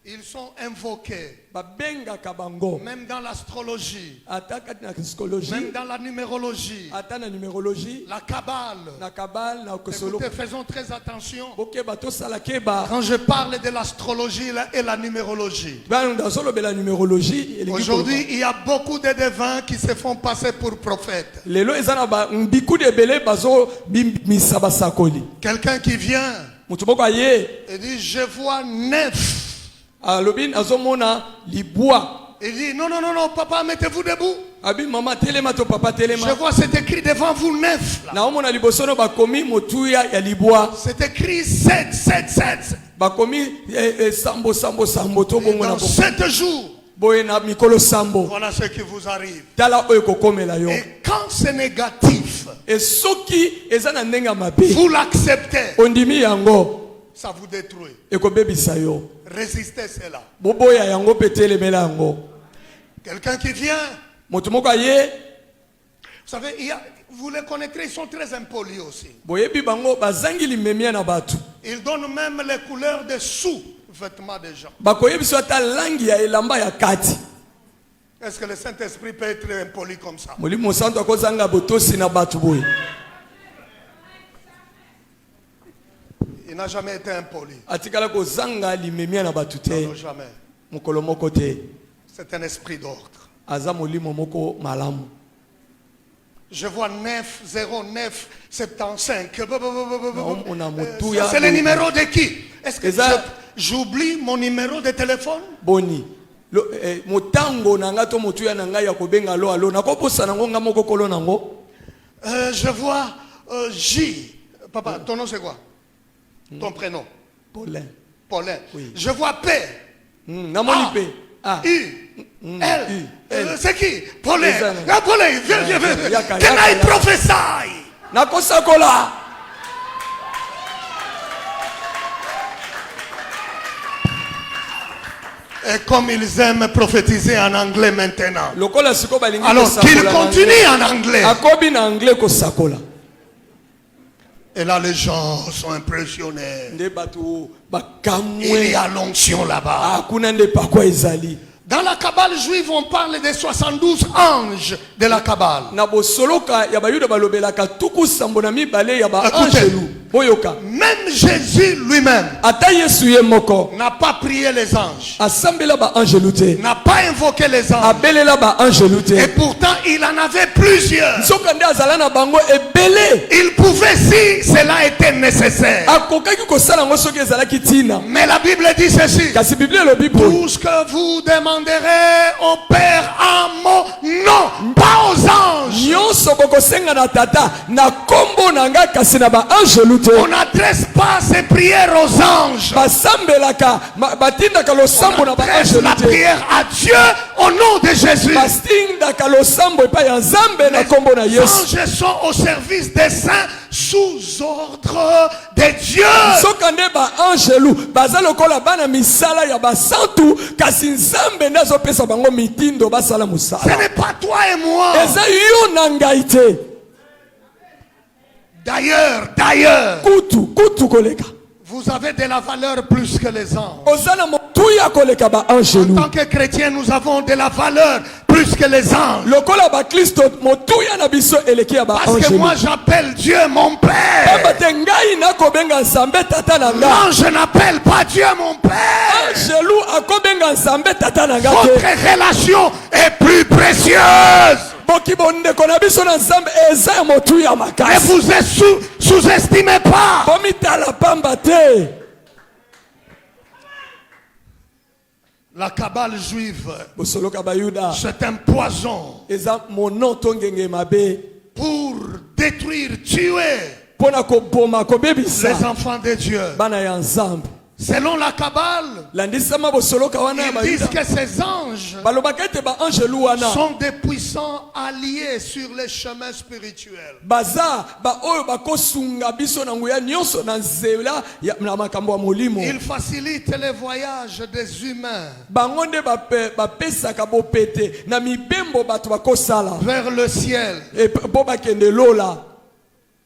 ils sont invoqués, babenga kabango. même dans l'astrologie, Ataka na psychologie, même dans la numérologie, ata na numérologie, la Kabbale. na kabal na kosolo. Écoutez, faisons très attention. Boke bato sala keba. Quand je parle de l'astrologie et la numérologie, Ba ndo solo bela numérologie elingi aujourd'hui, koloba. il y a beaucoup de devins qui se font passer pour prophètes. Lelo ezana ba mbiku de belé bazo misaba sakoli. Quelqu'un qui vient Mutu moko aye et dit, je vois 9. alobin azomona libwa. Il dit, non, non, non, non, papa, mettez-vous debout. Abi mama telema to papa Je telema. vois, c'est écrit devant vous 9. Là. Na omona libosono bakomi motuya ya libwa. C'est écrit 7, 7, 7. Bakomi sambo sambo sambo to Et bongo na dans bongo. 7 jours, Boye na mikolo sambo. voilà ce qui vous arrive. Tala oyo kokomela yo. Et quand c'est négatif, Et soki eza na ndenga mabe. vous l'acceptez, Ondimi yango ça vous détruit. ekobebisa yo. Résistez cela. Boboya yango petelemela yango. Quelqu'un qui vient, Moto moko aye vous savez, vous les connaîtrez, ils sont très impolis aussi. boyebi bango bazangi limemia na batu. Ils donnent même les couleurs des sous-vêtements des gens. Bakoyebiso ata langi ya elamba ya kati. Est-ce que le Saint-Esprit peut être impoli comme ça? Molimo santo akozanga botosi na batu boye. Il n'a jamais été impoli. Atikala kozanga limemia na batu te. Non, jamais. Mokolo moko te. C'est un esprit d'ordre. Aza molimo moko malamu. Je vois 9, 0, 9, 75. On a motuya. C'est le numéro de qui? Est-ce que Et ça- j'oublie mon numéro de téléphone? Boni. Motango nanga to motuya nanga ya kobenga lo alo. Nakoposa nango nga moko kolo nango. Je vois J. Papa, ton nom c'est quoi? Ton prénom? Paulin. Paulin. Oui. Je vois P. Namoni A. pe. Ah. U. L. U. L. C'est qui? Paulin. Les années. Ah, Paulin, viens, viens, viens. Yaka, Can yaka, I yaka. prophesy? Nakosakola. Et comme ils aiment prophétiser en anglais maintenant. Lokola siko balingi Alors kosakola qu'il na continue anglais. en anglais. Akobi na anglais kosakola. Et là, les gens sont impressionnés. Nde batu Il y bakamwe. a l'onction là-bas. Akuna nde pakwa ezali. Dans la Kabbale juive, on parle des 72 anges de la Kabbale. Na bosoloka ya bayuda balobelaka tuku sambo na mibale ya ba Écoutez. angelu. Boyoka. Même Jésus lui-même Ata Yesu ye moko. n'a pas prié les anges, Asambela ba angelu te. n'a pas invoqué les anges. Abelela ba angelu Et te. pourtant, il en avait plusieurs. Soka nde azala na bango ebele. Il pouvait, si cela était nécessaire. Akokaki kosala ngo soki ezalaki tina. Mais la Bible dit ceci. Kasi Biblia elobi boye. Tout ce que vous demanderez au Père en mon nom, pas aux anges. Nyonso bokosenga na tata na kombo na nga kasi na ba angelu te. On n'adresse pas ces prières aux anges. Basambelaka batindaka losambo na ba Adresse angelu la te. prière à Dieu au nom de Jésus. Batindaka losambo epai ya Nzambe na kombo na Les Yesu. anges sont au service des saints sous ordre de Dieu. Soka nde ba angelu baza lokola bana misala ya basantu kasi Nzambe nde azopesa bango mitindo basala Ce mosala. n'est pas toi et moi. Eza yo na ngai te. D'ailleurs, Kutu koleka. vous avez de la valeur plus que les anges. Ozana motuya koleka ba En angelu. tant que chrétiens, nous avons de la valeur plus que les anges. Lokola ba Kristo motuya na biso eleki ya ba Parce que angelu. moi, j'appelle Dieu mon Père. Papa te ngai nakobenga Nzambe tata na nga. Non, je n'appelle pas Dieu mon Père. Angelu akobenga Nzambe tata na nga Votre te. relation est plus précieuse. Boki bondeko na biso na Nzambe eza ya motuya Ne makasi. vous sous-estimez pas. Bomitala pamba te. La Kabbale juive, Bosoloka bayuda c'est un poison eza mono tongenge mabe pour détruire, tuer pona koboma les kobebisa enfants de Dieu. bana ya Nzambe. Selon la Kabbale, landisama bosoloka wana ya Ils disent bayuda que ces anges balobaka ete baangelu wana sont des puissants alliés sur les chemins spirituels. baza baoyo bakosunga biso na nguya nyonso na nzela na makambo ya molimo. Ils facilitent les voyages des humains bango nde bapesaka bopete na mibembo bato bakosala vers le ciel. mpo bakende lola.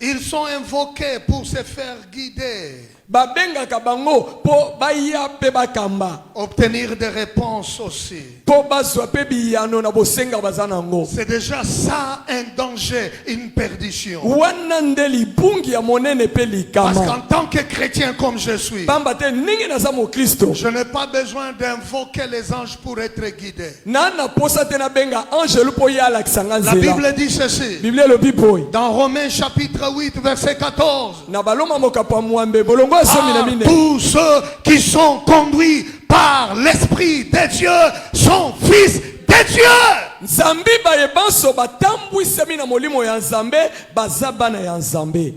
Ils sont invoqués pour se faire guider, babengaka bango mpo baya mpe bakamba obtenir des réponses aussi. mpo bazwa mpe biyano na bosenga baza nango. C'est déjà ça un danger, une perdition. wana nde libungi ya monene mpe Parce likama. qu'en tant que chrétien comme je suis, pamba te ndenge naza mokristo je n'ai pas besoin d'invoquer les anges pour être guidé. nana posa te nabenga angelu mpo ye alakisa nga La nzela. Bible dit ceci, biblia elobi boye dans Romains chapitre 8, verset 14. na baloma mokapo ya mwambe bolongo ya somi na Ah, mine. tous ceux qui sont conduits par l'Esprit de Dieu sont fils de Dieu. nzambi bayebanso batambwisami na molimo ya nzambe baza bana ya nzambe.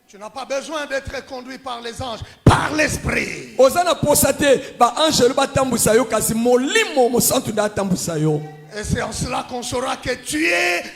Tu n'as pas besoin d'être conduit par les anges, par l'Esprit. oza na posa te baangelu batambwisa yo kasi molimo mosantu nde atambwisa yo. Et c'est en cela qu'on saura que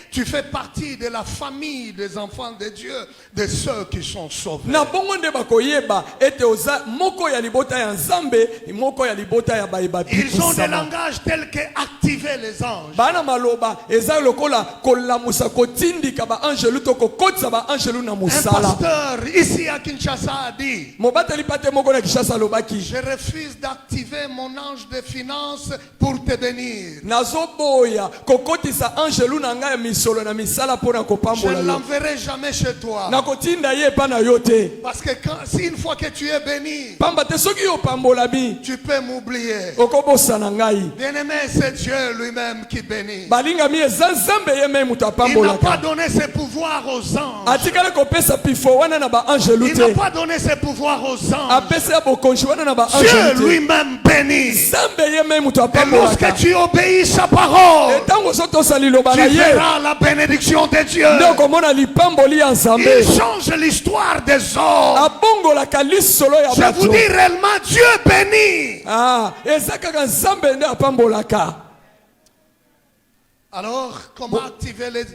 tu fais partie de la famille des enfants de Dieu, de ceux qui sont sauvés. na bongo nde bakoyeba ete oza moko ya libota ya nzambe moko ya libota ya bayeba Ils ont des bikusama. langages tels que activer les anges. bana maloba eza lokola kolamusa kotindika baangelu to kokotisa baangelu na Un mosala. pasteur ici à Kinshasa a dit, mobateli pate moko na kishasa alobaki je refuse d'activer mon ange de finance pour te bénir. nazoboya kokotisa angelu na ngai ya misolo na misala mpo na Je kopambola ne yo. l'enverrai jamais chez toi. nakotinda ye epa na yo te Parce que si une fois que tu es béni, pamba te soki opambolami tu peux m'oublier. okobosana ngai. Bien-aimé, c'est Dieu lui-même qui bénit. balingami eza nzambe ye me moto Il n'a pas apambolaka. donné ses pouvoirs aux anges. atikali kopesa pifo wana na baangelu Il n'a te pas donné ses pouvoirs aux anges. apesa ya bokonzi wana na Dieu baangelu te. lui-même bénit. nzambe ye me moto Et lorsque apambolaka. tu obéis sa parole, ntango ozotosa liloba tu na ye verras la bénédiction de Dieu. nde okomona lipamboli ya nzambe. Il change l'histoire des hommes. abongolaka lisolo ya Je vous bato. dis réellement, Dieu bénit. eza kaka nzambe nde apambolaka. Alors, comment activer les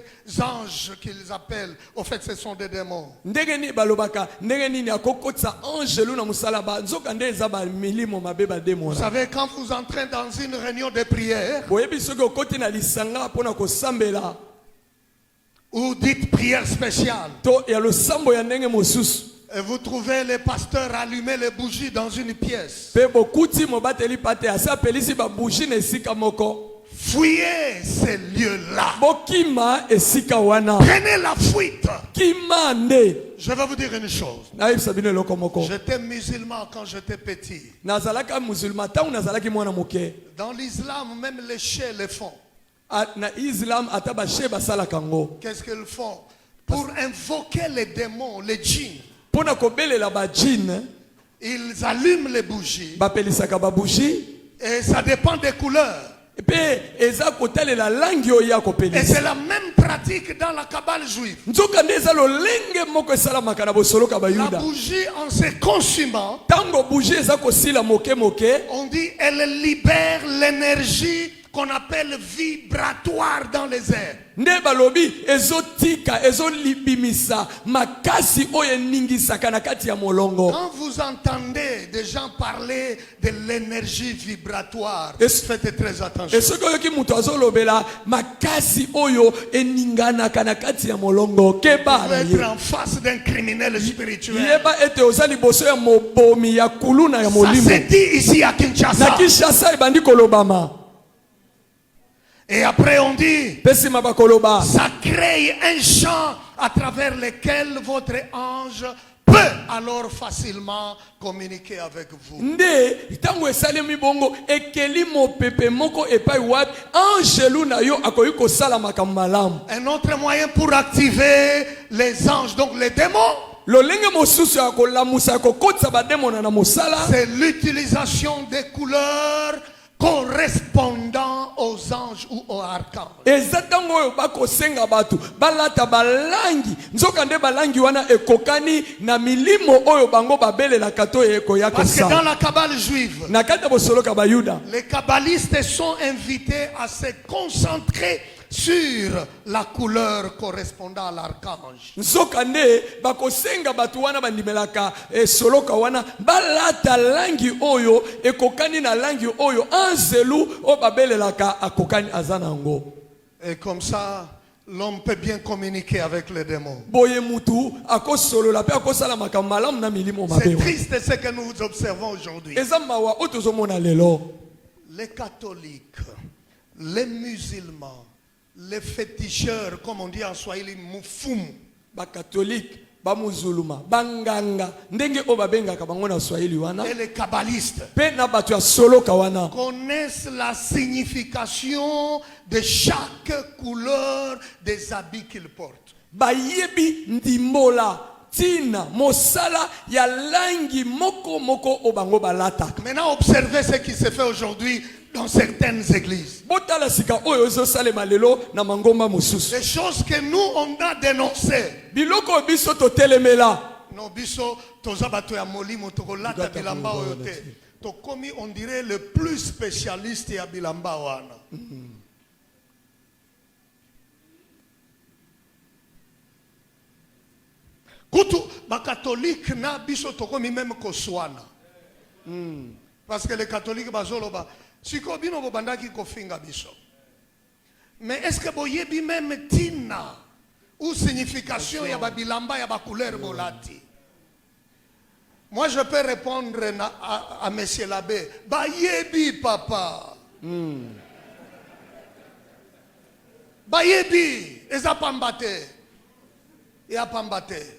anges qu'ils appellent? Au fait, ce sont des démons. ndenge nini balobaka ndenge nini akokotisa angelu na mosalaba nzoka nde eza bamilimo mabe Vous bademona. savez, quand vous entrez dans une réunion de prière, boyebi soki okoti na lisanga mpona kosambela ou dites prière spéciale, to ya losambo ya ndenge mosusu et vous trouvez les pasteurs allumer les bougies dans une pièce, mpe bokuti mobateli pate ase apelisi babushi na esika moko. fuyez ces lieux-là. bokima esika wana Prenez la fuite. kima nde. Je vais vous dire une chose. nayebisa bino eloko moko. J'étais musulman quand j'étais petit. nazalaki musulma ntango nazalaki mwana moke. Dans l'islam, même les chefs le font. na islam ata bashe basalaka yango Qu'est-ce qu'ils font? Pour invoquer les démons, les djinns, mpona kobelela bajine ils allument les bougies. bapelisaka babushi Et ça dépend des couleurs. mpe eza kotalela langi oyo ya Et kopelisa. c'est la même pratique dans la Kabbale juive. nzoka nde eza lolenge moko esalamaka na bosoloka La bayuda. bougie, en se consumant, ntango bushi eza kosila moke moke on dit elle libère l'énergie qu'on appelle vibratoire dans les airs. nde balobi ezotika ezolibimisa makasi oyo eningisaka na kati ya molongo. Quand vous entendez des gens parler de l'énergie vibratoire, Est-ce- faites très attention. esoki oyoki moto azolobela makasi oyo eninganaka na kati ya molongo keba Vous na être ye. en face d'un criminel spirituel. yeba ete oza liboso ya mobomi ya kuluna ya Ça molimo. s'est dit ici à na Kinshasa. kinshasa ebandi kolobama Et après on dit, mpe nsima bakoloba ça crée un champ à travers lequel votre ange peut alors facilement communiquer avec vous. nde ntango esalemi bongo ekeli mopepe moko epai wapi angelu na yo akoki kosala makambo malamu. Un autre moyen pour activer les anges, donc les démons, lolenge mosusu ya kolamusa ya kokotisa bademona na mosala c'est l'utilisation des couleurs correspondant aux anges ou aux archanges. ezatango oyo bakosenga bato balata balangi nzoka nde balangi wana ekokani na milimo oyo bango babelelaka to ekoya Parce que dans kosala la Kabbale juive, na kati ya bosoloka bayuda les kabbalistes sont invités à se concentrer sur la couleur correspondant à l'archange. nzoka nde bakosenga bato wana bandimelaka esoloka wana balata langi oyo ekokani na langi oyo anzelu oyo babelelaka akokani aza nango. Et comme ça, l'homme peut bien communiquer avec les démons. boye mutu akosolola pe akosala makambo malamu na milimo C'est mabe triste ce que nous observons aujourd'hui. eza mawa oyo tozomona lelo. Les catholiques, les musulmans, les féticheurs, comme on dit en Swahili, mufumu, bakatolike bamuzuluma banganga ndenge oyo babengaka bango na swahili wana et les kabbalistes mpe na bato ya soloka wana connaissent la signification de chaque couleur des habits qu'ils portent. bayebi ndimbola tina mosala ya langi moko moko oyo bango balataka. Maintenant, observez ce qui se fait aujourd'hui dans certaines églises. botala sika oyo ezosalema lelo na mangomba mosusu Des choses que nous, on a dénoncées. biloko oyo biso totelemela No biso toza bato ya molimo tokolata Tokata bilamba oyo kolala te. te. Tokomi on dirait le plus spécialiste ya bilamba wana. Kutu ba catholique na biso tokomi même koswana. Parce que les catholiques bazoloba siko bino bobandaki kofinga biso. Mais est-ce que boyebi même tina ou signification ya ba bilamba ya ba couleur bolati? Moi, je peux répondre à monsieur l'abbé. Bayebi, papa. Bayebi. Eza pambate. Eza pambate.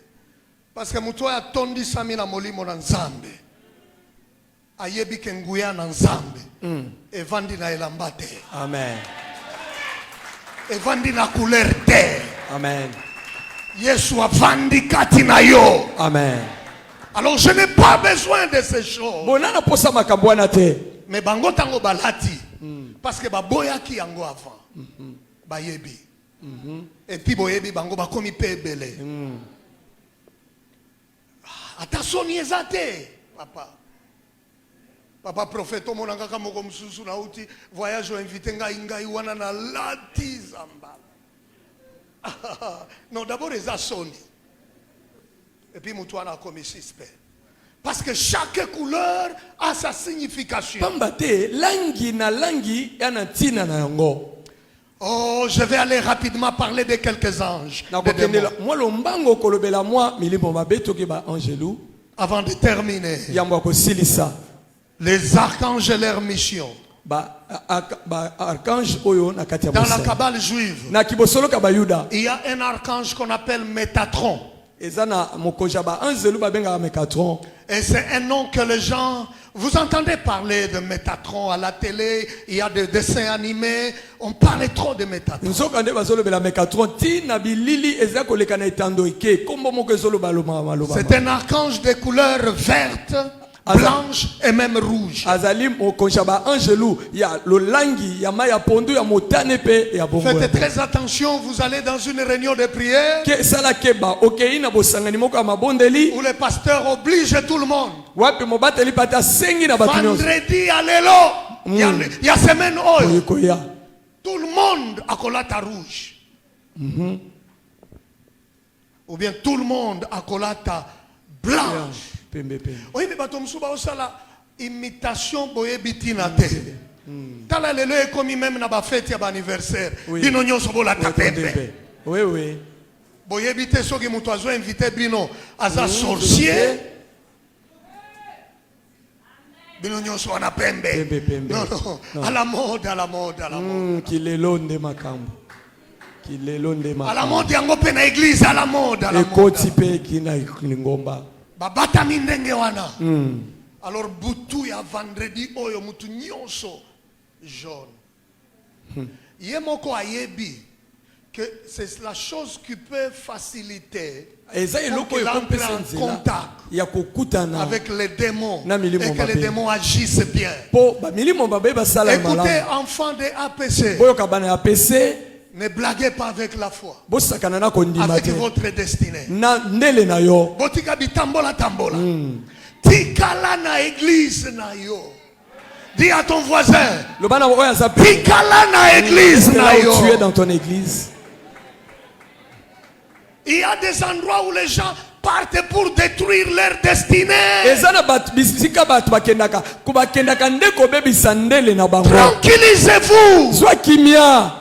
Parce que mutoya tondi sami na molimo na nzambe. Ayebi kenguya na nzambe. Evandi na elambate. amen Evandi na couleur te. amen Yesu avandi kati na yo. amen. Alors je n'ai pas besoin de ces choses. bonana posa makambo wana te Mais bango tango balati parce que baboyaki yango avant bayebi et puis boyebi bango bakomi pe ebele ata soni eza te papa prophète omona kaka moko mosusu na uti voyage oinvite ngai wana na lati zambala non d'abord eza soni et puis mutu wana akomi suspect. Parce que chaque couleur a sa signification. pamba te langi na langi yana ntina na yango. Oh, je vais aller rapidement parler de quelques anges. Des démons. mwa lombango kolobela mwa milimo mabe toki ba angelu Avant de terminer, yambo akosilisa les archanges et leur mission. ba archange oyo na kati ya Dans la mosala. Kabbale juive, na kibosoloka bayuda il y a un archange qu'on appelle Métatron. eza na mokonzi ba anzelu babengaka Métatron. Et c'est un nom que les gens... Vous entendez parler de Métatron à la télé, il y a des dessins animés, on parle trop de Métatron. nzoka nde bazolobela Métatron tina bilili eza koleka na etando eke kombo moko ezoloba maloba. C'est un archange de couleur verte, blanche et même rouge. azali mokonzi ba angelu ya lolangi ya mai ya pondu ya motane pe ya bongo. Faites très attention, vous allez dans une réunion de prière ke sala keba okei na bosangani moko ya mabondeli où le pasteur oblige tout le monde. wapi mobateli pata sengi na bato nyonso Vendredi, allélo, il y a semaine oyo. koya Tout le monde a colata rouge. Ou bien tout le monde a colata blanche. pembe pembe. Oui, mais bato musuba osala imitation boye bitina te. Tala lelo ekomi même na ba fête ya ba anniversaire. Oui. Bino nyonso bolata pembe. Oui oui. Boye bité soki muto azo invité bino aza sorcier. Bino nyonso wana pembe. Pembe. Non. À la mode, à la mode, à la mode. kilelo nde makambo kilelo nde À la makambo mode yango pe na église, à la mode, à la mode. ekoti pe kina lingomba. Babata mindenge wana. Alors butu ya vendredi oyo mutu nyonso jaune. Yemoko ayebi que c'est la chose qui peut faciliter eza pour eloko qu'il oyo entre kompesa en nzela contact ya kokutana avec les démons na milimo et que les mabe. démons agissent bien. Po ba milimo mabe basala Écoutez, malamu. enfants des APC, Boyoka bana ya PC ne blaguez pas avec la foi, bosakana na kondima avec te. votre destinée. Na ndele na yo. Botika bitambola tambola. Tikala na église na yo. Dis à ton voisin, Le bana oya za pe. tikala na église na Là où tu es yo. dans ton église. Il y a des endroits où les gens partent pour détruire leur destinée. Ezana bat bisika bat bakendaka. Kubakendaka ndeko bebisa ndele na bango. Tranquillisez-vous. Sois kimia.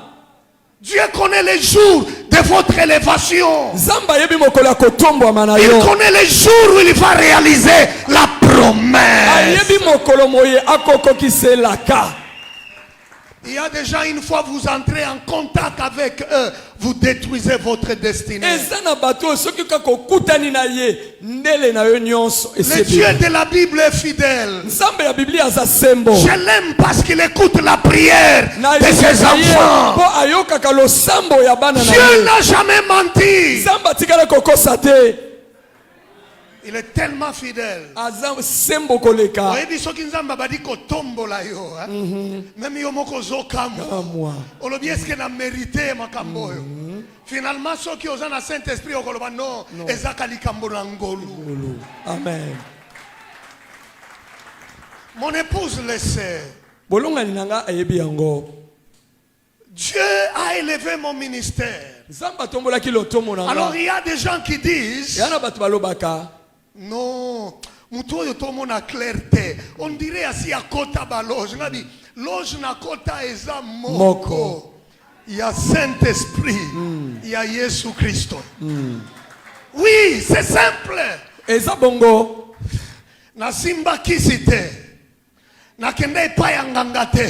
Dieu connaît les jours de votre élévation. Zamba yebi mokolo ya kotombwa mana Il yo. connaît les jours où il va réaliser la promesse. Ayebi mokolo moye akoko kiselaka. Il y a déjà une fois vous entrez en contact avec eux, vous détruisez votre destinée. Ezana bato soki ka kokutani na ye ndele na yo nyonso Le Dieu de la Bible est fidèle. Nzambe ya Biblia aza sembo. Je l'aime parce qu'il écoute la prière Na de ses enfants. po ayokaka losambo ya bana na Dieu ye. n'a jamais menti. Nzambe atikala kokosa te. Il est tellement fidèle. Aza sembo koleka. Oyebi soki nzambe abadi kotombola yo, même yo moko zokamwa. Moi. Olobi eske na mérité makambo oyo. Finalement soki oza na Saint-Esprit okoloba non, ezaka likambo na ngolu. Amen. Mon épouse le sait. Bolongani nanga ayebi yango. Dieu a élevé mon ministère. Nzambe atombolaki lotomo nanga. Alors il y a des gens qui disent Yana bato balobaka. non, mutu oyo tomona clarté. On dirait asi à kota ba loge. Ngabi loge na kota eza moko. Moko. Il y a Saint-Esprit. Il y a Jésus Christ. Oui, c'est simple. Eza bongo. Na simba kisite. Na kende pa ya nganga te.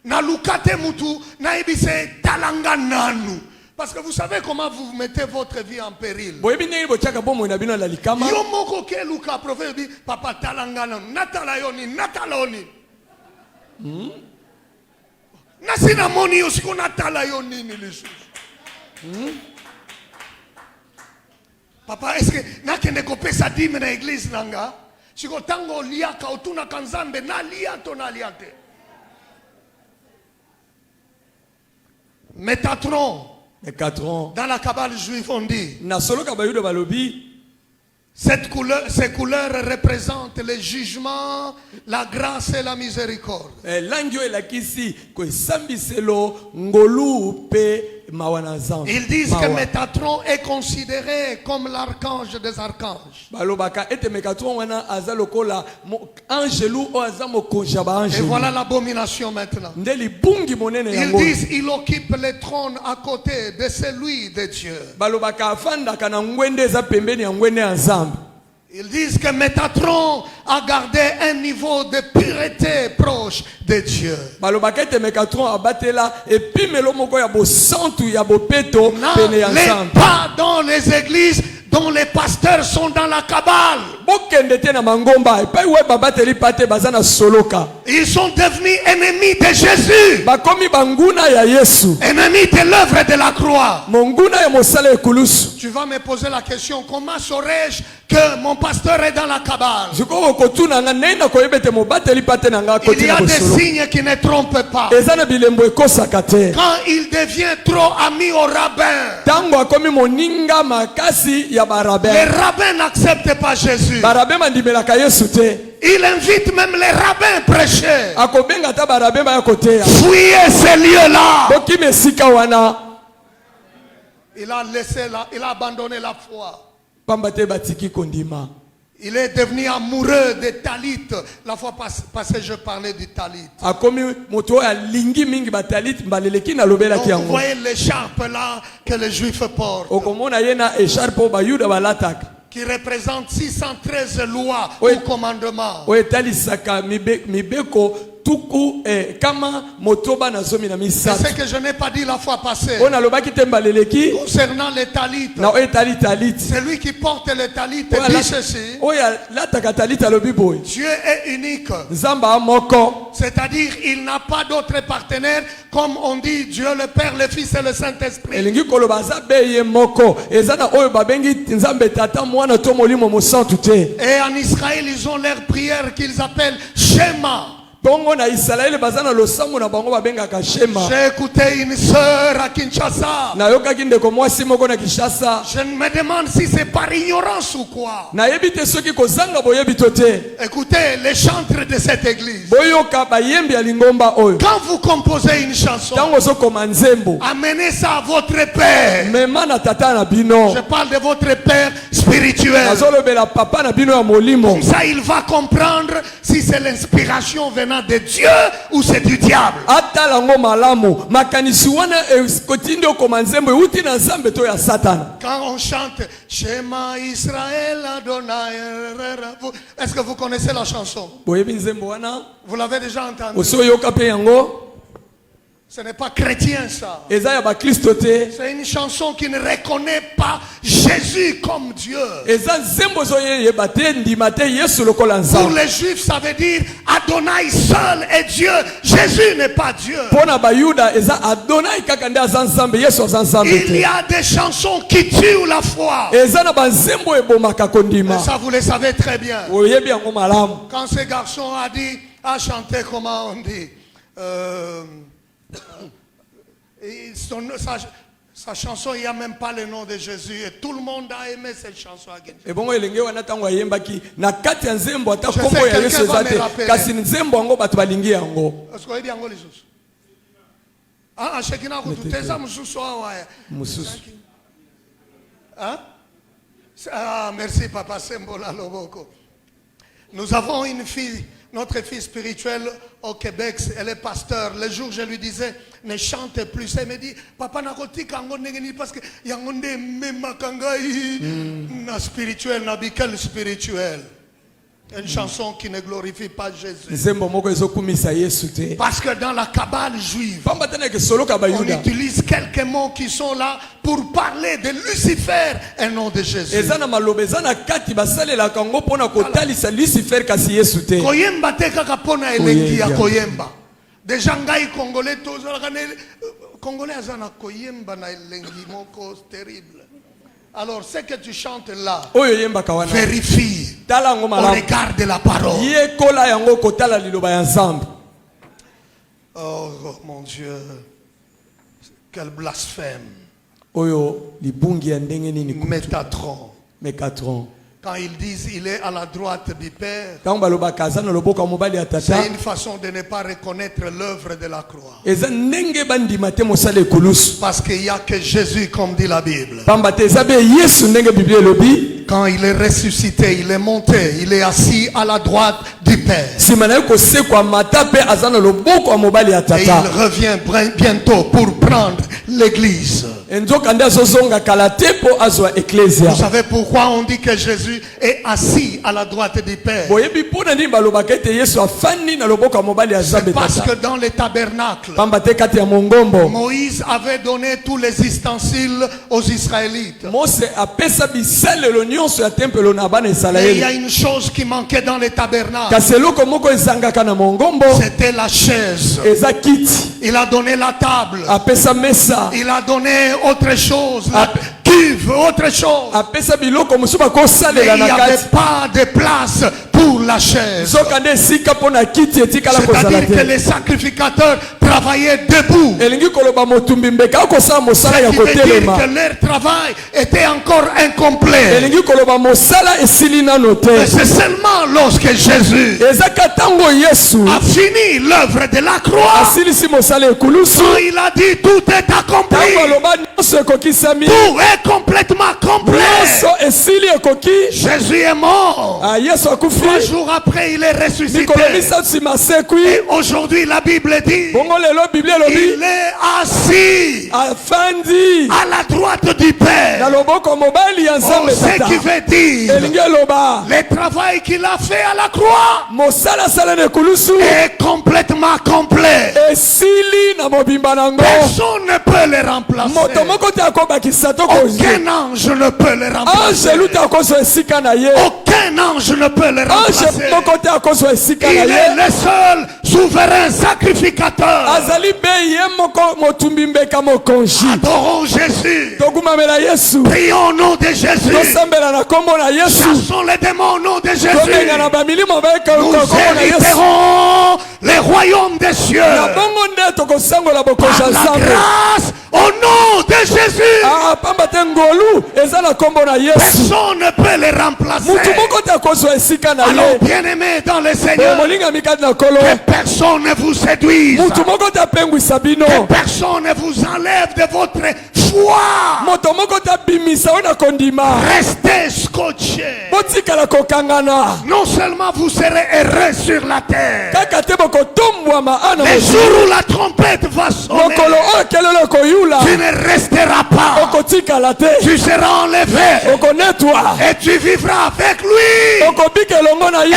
Na lukate mutu na ebise talanga nanu. Parce que vous savez comment vous mettez votre vie en péril. Boyebi ndenge botiaka bomo na bino la likama. Yo moko ke luka prophète bi papa talanga nanu. Natala yoni, natala yoni. Nasina moni yo siku natala yoni ni lisu. Papa, est-ce que nakende kopesa dime na église nanga? Siko tango liaka otuna kanzambe na liato na liate. Métatron, Métatron. dans la Kabbale juive on dit, Na solo ka bayudo balobi. ces couleurs représentent le jugement, la grâce et la miséricorde. Langio elakisi ko sambiselo ngolu pe mawana zambe. Ils disent que Métatron est considéré comme l'archange des archanges. Balobaka ete Métatron wana azalokola angelu o azamo konjaba Et angelu. voilà l'abomination maintenant. Ndeli bungi monene Ils yango. disent il occupe le trône à côté de celui de Dieu. Balobaka afanda kana ngwende za pembeni ya ngwende ya zambe. Ils disent que Métatron a gardé un niveau de pureté proche de Dieu. Balobaka ete Métatron abatela epimelo moko ya bosantu ya bopeto pene ya N'allez zambe. pas dans les églises dont les pasteurs sont dans la Kabbale. Bokende te na mangomba epai we babateli pate bazana soloka. Ils sont devenus ennemis de Jésus, Bakomi banguna ya Yesu. ennemis de l'œuvre de la croix. Monguna ya mosala ekulusu. Tu vas me poser la question, comment saurais-je que mon pasteur est dans la Kabbale? Ziko kotuna nga nenda koyebete mobateli pate na nga Il koti y na a des bosolo. signes qui ne trompent pas. Ezana bilembo ekosaka te. Quand il devient trop ami au rabbin, Tango akomi moninga makasi ya les barabe. rabbins n'acceptent pas Jésus. Barabe mandimelaka Yesu te. Il invite même les rabbins à prêcher. Akobenga ta barabe ba ya koteya. Fuyez ces lieux-là. Boki mesika wana. Il a abandonné la foi. Pamba te batiki kondima. Il est devenu amoureux des talit. La fois passée, je parlais du talit. Akomi moto ya lingi mingi batalit mbaleleki na lobela Donc, ki vous yango. voyez l'écharpe là que les juifs portent, Okomona yena echarpe ba yuda balataka. qui représente 613 lois Oui. ou commandements. Oyo etalisaka mibeko tuku kama motoba na zomi na C'est misato. ce que je n'ai pas dit la fois passée. On a lobaki tembaleleki Concernant les talit. na oyo talit. Celui qui porte le talit Oyo dit ala- ceci. oyo lataka talit alobi boye. Dieu est unique. Nzamba moko. C'est-à-dire, il n'a pas d'autre partenaire, comme on dit Dieu le Père, le Fils et le Saint-Esprit. Elingi koloba aza beye moko. Eza na oyo babengi nzambe tata mwana to molimo mosantu te. Et en Israël, ils ont leur prière qu'ils appellent Shema. Bongo na Israël bazana losango na bango babengaka Shema. J'ai écouté une sœur à Kinshasa. Na yokaki ndeko mwasi moko na Kinshasa. Je me demande si c'est par ignorance ou quoi. Na yebi te soki kozanga boyebi to te. Écoutez les chantres de cette église. Boyoka bayembi ya lingomba oyo. Quand vous composez une chanson, Tango zokoma nzembo. amenez ça à votre père. Mema na tata na bino. Je parle de votre père spirituel. Nazolobela papa na bino ya molimo. Comme ça, il va comprendre si c'est l'inspiration venant de Dieu ou c'est du diable. Atala ngo malamu. Makanisi wana kotindi okoma nzembo uti na nzambe to ya satana. Quand on chante Shema Israël Adonai, est-ce que vous connaissez la chanson? Boyebi nzembo wana. Vous l'avez déjà entendu? Osoyoka pe yango. Ce n'est pas chrétien ça. Eza ya ba Kristo te. C'est une chanson qui ne reconnaît pas Jésus comme Dieu. Eza nzembo zoyeba te ndima te Yesu lokola Pour nzambe. les Juifs, ça veut dire Adonai seul est Dieu. Jésus n'est pas Dieu. Pona bayuda eza Adonai kaka nde aza nzambe Yesu aza nzambe Il y te. a des chansons qui tuent la foi. Eza na banzembo ebomaka Et kondima. ça, vous le savez très bien. Oyebi yango malamu. Quand ce garçon a chanté, comment on dit, et sa chanson, il n'y a même pas le nom de Jésus. Et tout le monde a aimé cette chanson. Ebongo elenge wana tango ayembaki na kati ya nzembo ata Je sais, kombo ya Yesu quelqu'un va eza me te. rappeler. Kasi nzembo yango bato balingi yango. Est-ce qu'on dit encore les autres? Ah, chacun a tout ça, Mususu. Hein? Ah, merci, Papa Sembola Loboko. Nous avons une fille, notre fille spirituelle au Québec, elle est pasteur. Le jour, je lui disais, ne chante plus. Elle me dit, Papa Nakoti Kango Negeni, parce que Yangonde Memakangai, na spirituel, na bikel spirituel. Une chanson qui ne glorifie pas Jésus. Nzembo moko ezokumisa Yesu te. Parce que dans la Kabbale juive, Pamba tena ke solo ka on bayuda. utilise quelques mots qui sont là pour parler de Lucifer et non de Jésus. Eza na maloba eza na kati basalela kango pona kotalisa Lucifer kasi Yesu te. Koyemba te kaka pona elengi ya koyemba. Déjà ngai congolais tozalaka ne congolais azana koyemba na elengi moko terrible. Alors ce que tu chantes là, Oyo yembaka wana. vérifie Tala yango au malamu. regard de la parole. Ye kola yango kotala liloba ya nzambe. Oh mon Dieu, quel blasphème. Oyo libungi ya ndenge nini kutu. Métatron. Mekatron. Quand ils disent il est à la droite du Père, Tango baloba kaza na loboko ya mobali ya c'est tata. une façon de ne pas reconnaître l'œuvre de la croix. Eza ndenge bandima te mosala ekulusu. Parce qu'il n'y a que Jésus, comme dit la Bible. Pamba te eza be Yesu ndenge Biblia elobi. Quand il est ressuscité, il est monté, il est assis à la droite du Père. Sima na ye kosekwa mata pe aza na loboko ya mobali ya Et tata. il revient bientôt pour prendre l'église. Nzoka nde azozonga kala te po azwa eklesia. Vous savez pourquoi on dit que Jésus est assis à la droite du Père? Boyebi mpona nini balobaka ete Yesu afandi na loboko ya mobali ya C'est Nzambe parce que tata. dans le tabernacle, Pamba te kati ya mongombo. Moïse avait donné tous les ustensiles aux Israélites. Mose apesa bisalelo nyonso ya tempelo na bana Mais il y a Israeli. une chose qui manquait dans le tabernacle. Kasi eloko moko ezangaka na mongombo C'était la chaise. eza kiti. Il a donné la table. Apesa mesa. Il a donné autre chose, la cuve, autre chose. Apesa biloko mosusu Mais bakosalela il n'y na avait kati. pas de place pour la chaise. Nzoka nde esika mpo na kiti etikala kozala C'est-à-dire que te. les sacrificateurs travaillaient debout. Elingi koloba motumbi mbeka akosala mosala Ce ya qui veut dire kotelema. que leur travail était encore incomplet. Elingi koloba mosala esili nano te. Mais c'est seulement lorsque Jésus Ezaka tango Yesu a fini l'œuvre de la croix, asilisi mosala ekulusu. quand il a dit tout est accompli, Tango aloba nyonso ekokisami. tout est complètement complet. Nyonso esili ekoki. Jésus est mort. Yesu akufi. 3 jours après, il est ressuscité. mikolo misato nsima asekwi Et aujourd'hui, la Bible dit, bongo lelo biblia elobi il est assis afandi à la droite du na Père. loboko mobali ya Oh, nzambe ce tata qui veut dire, elingi eloba le travail qu'il a fait à la croix mosala asala na ekulusu est complètement complet. esili na mobimba nango Personne ne peut le remplacer. moto moko te akobakisa to kozwi Aucun ange ne peut le remplacer. angelu te akozwa esika na ye Aucun ange ne peut le ange remplacer. moko te akozwa esika na Il est ye le seul souverain sacrificateur. azali be ye moko motumbi mbeka mokonzi Adorons Jésus. tokumamela yesu Prions au nom de Jésus. tosambela na kombo na yesu Chassons les démons au nom de Jésus. tobenga na bamilimo bayeka Nous kombo na yesu hériterons les royaumes des cieux. na bongo nde tokosangola bokonzi Par ya la nzambe grâce au nom de Jésus. pamba te ngolu eza na kombo na yesu Personne ne peut les remplacer. mutu moko te akozwa esika na Alors, ye bien-aimés dans le Seigneur, molingami kati na kolo que personne ne vous séduise. mutu moko te apengwisa bino Que personne ne vous enlève de votre foi. moto moko te abimisa oyo na kondima Restez scotchés. botikala kokangana Non seulement vous serez heureux sur la terre, kaka te bokotombwama ana les jours où la trompette va sonner, mokolo oyo kelelo ekoyula tu ne resteras pas. okotikala te Tu seras enlevé okonetwa et tu vivras avec lui okobika elongo na ye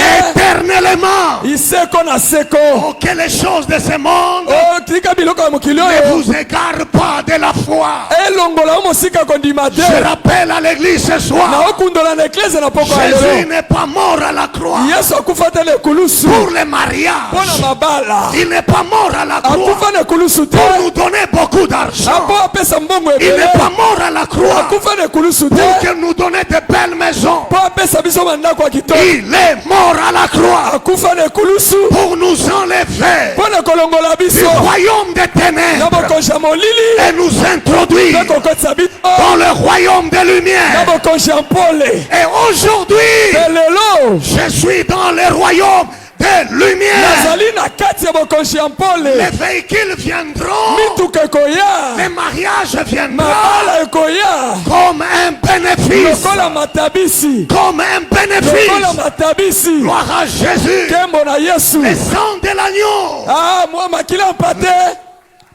éternellement. iseko na seko Oh, que les choses de ce monde otika biloko ya mokili ne oyo vous égarent pas de la foi. elongola o mosika kondima te Je rappelle à l'église ce soir, na okundola na eklese na poko ya Jésus lelo n'est pas mort à la croix yesu akufa te na ekulusu pour le mariage. mpo na mabala Il n'est pas mort à la croix akufa na ekulusu te pour nous donner beaucoup d'argent. apo apesa mbongo Il ebele n'est pas mort à la croix akufa na ekulusu te pour que nous donner de belles maisons. mpo apesa biso bandako ya kitoko Il est mort à la croix akufa na ekulusu pour nous enlever mpo na kolongola du biso royaume des na ténèbres bokonzi ya molili et nous introduire mpe kokotisa biso dans le royaume de na lumière. bokonzi ya mpole Et aujourd'hui, mpe lelo je suis dans le royaume de lumière. nazali na kati ya bokonzi ya mpole Les véhicules viendront, mituka ekoya les mariages viendront mabala ekoya comme un bénéfice. lokola matabisi Comme un lokola bénéfice. matabisi Gloire à Jésus. nkembo na yesu Le sang de l'agneau mwa makila mpa te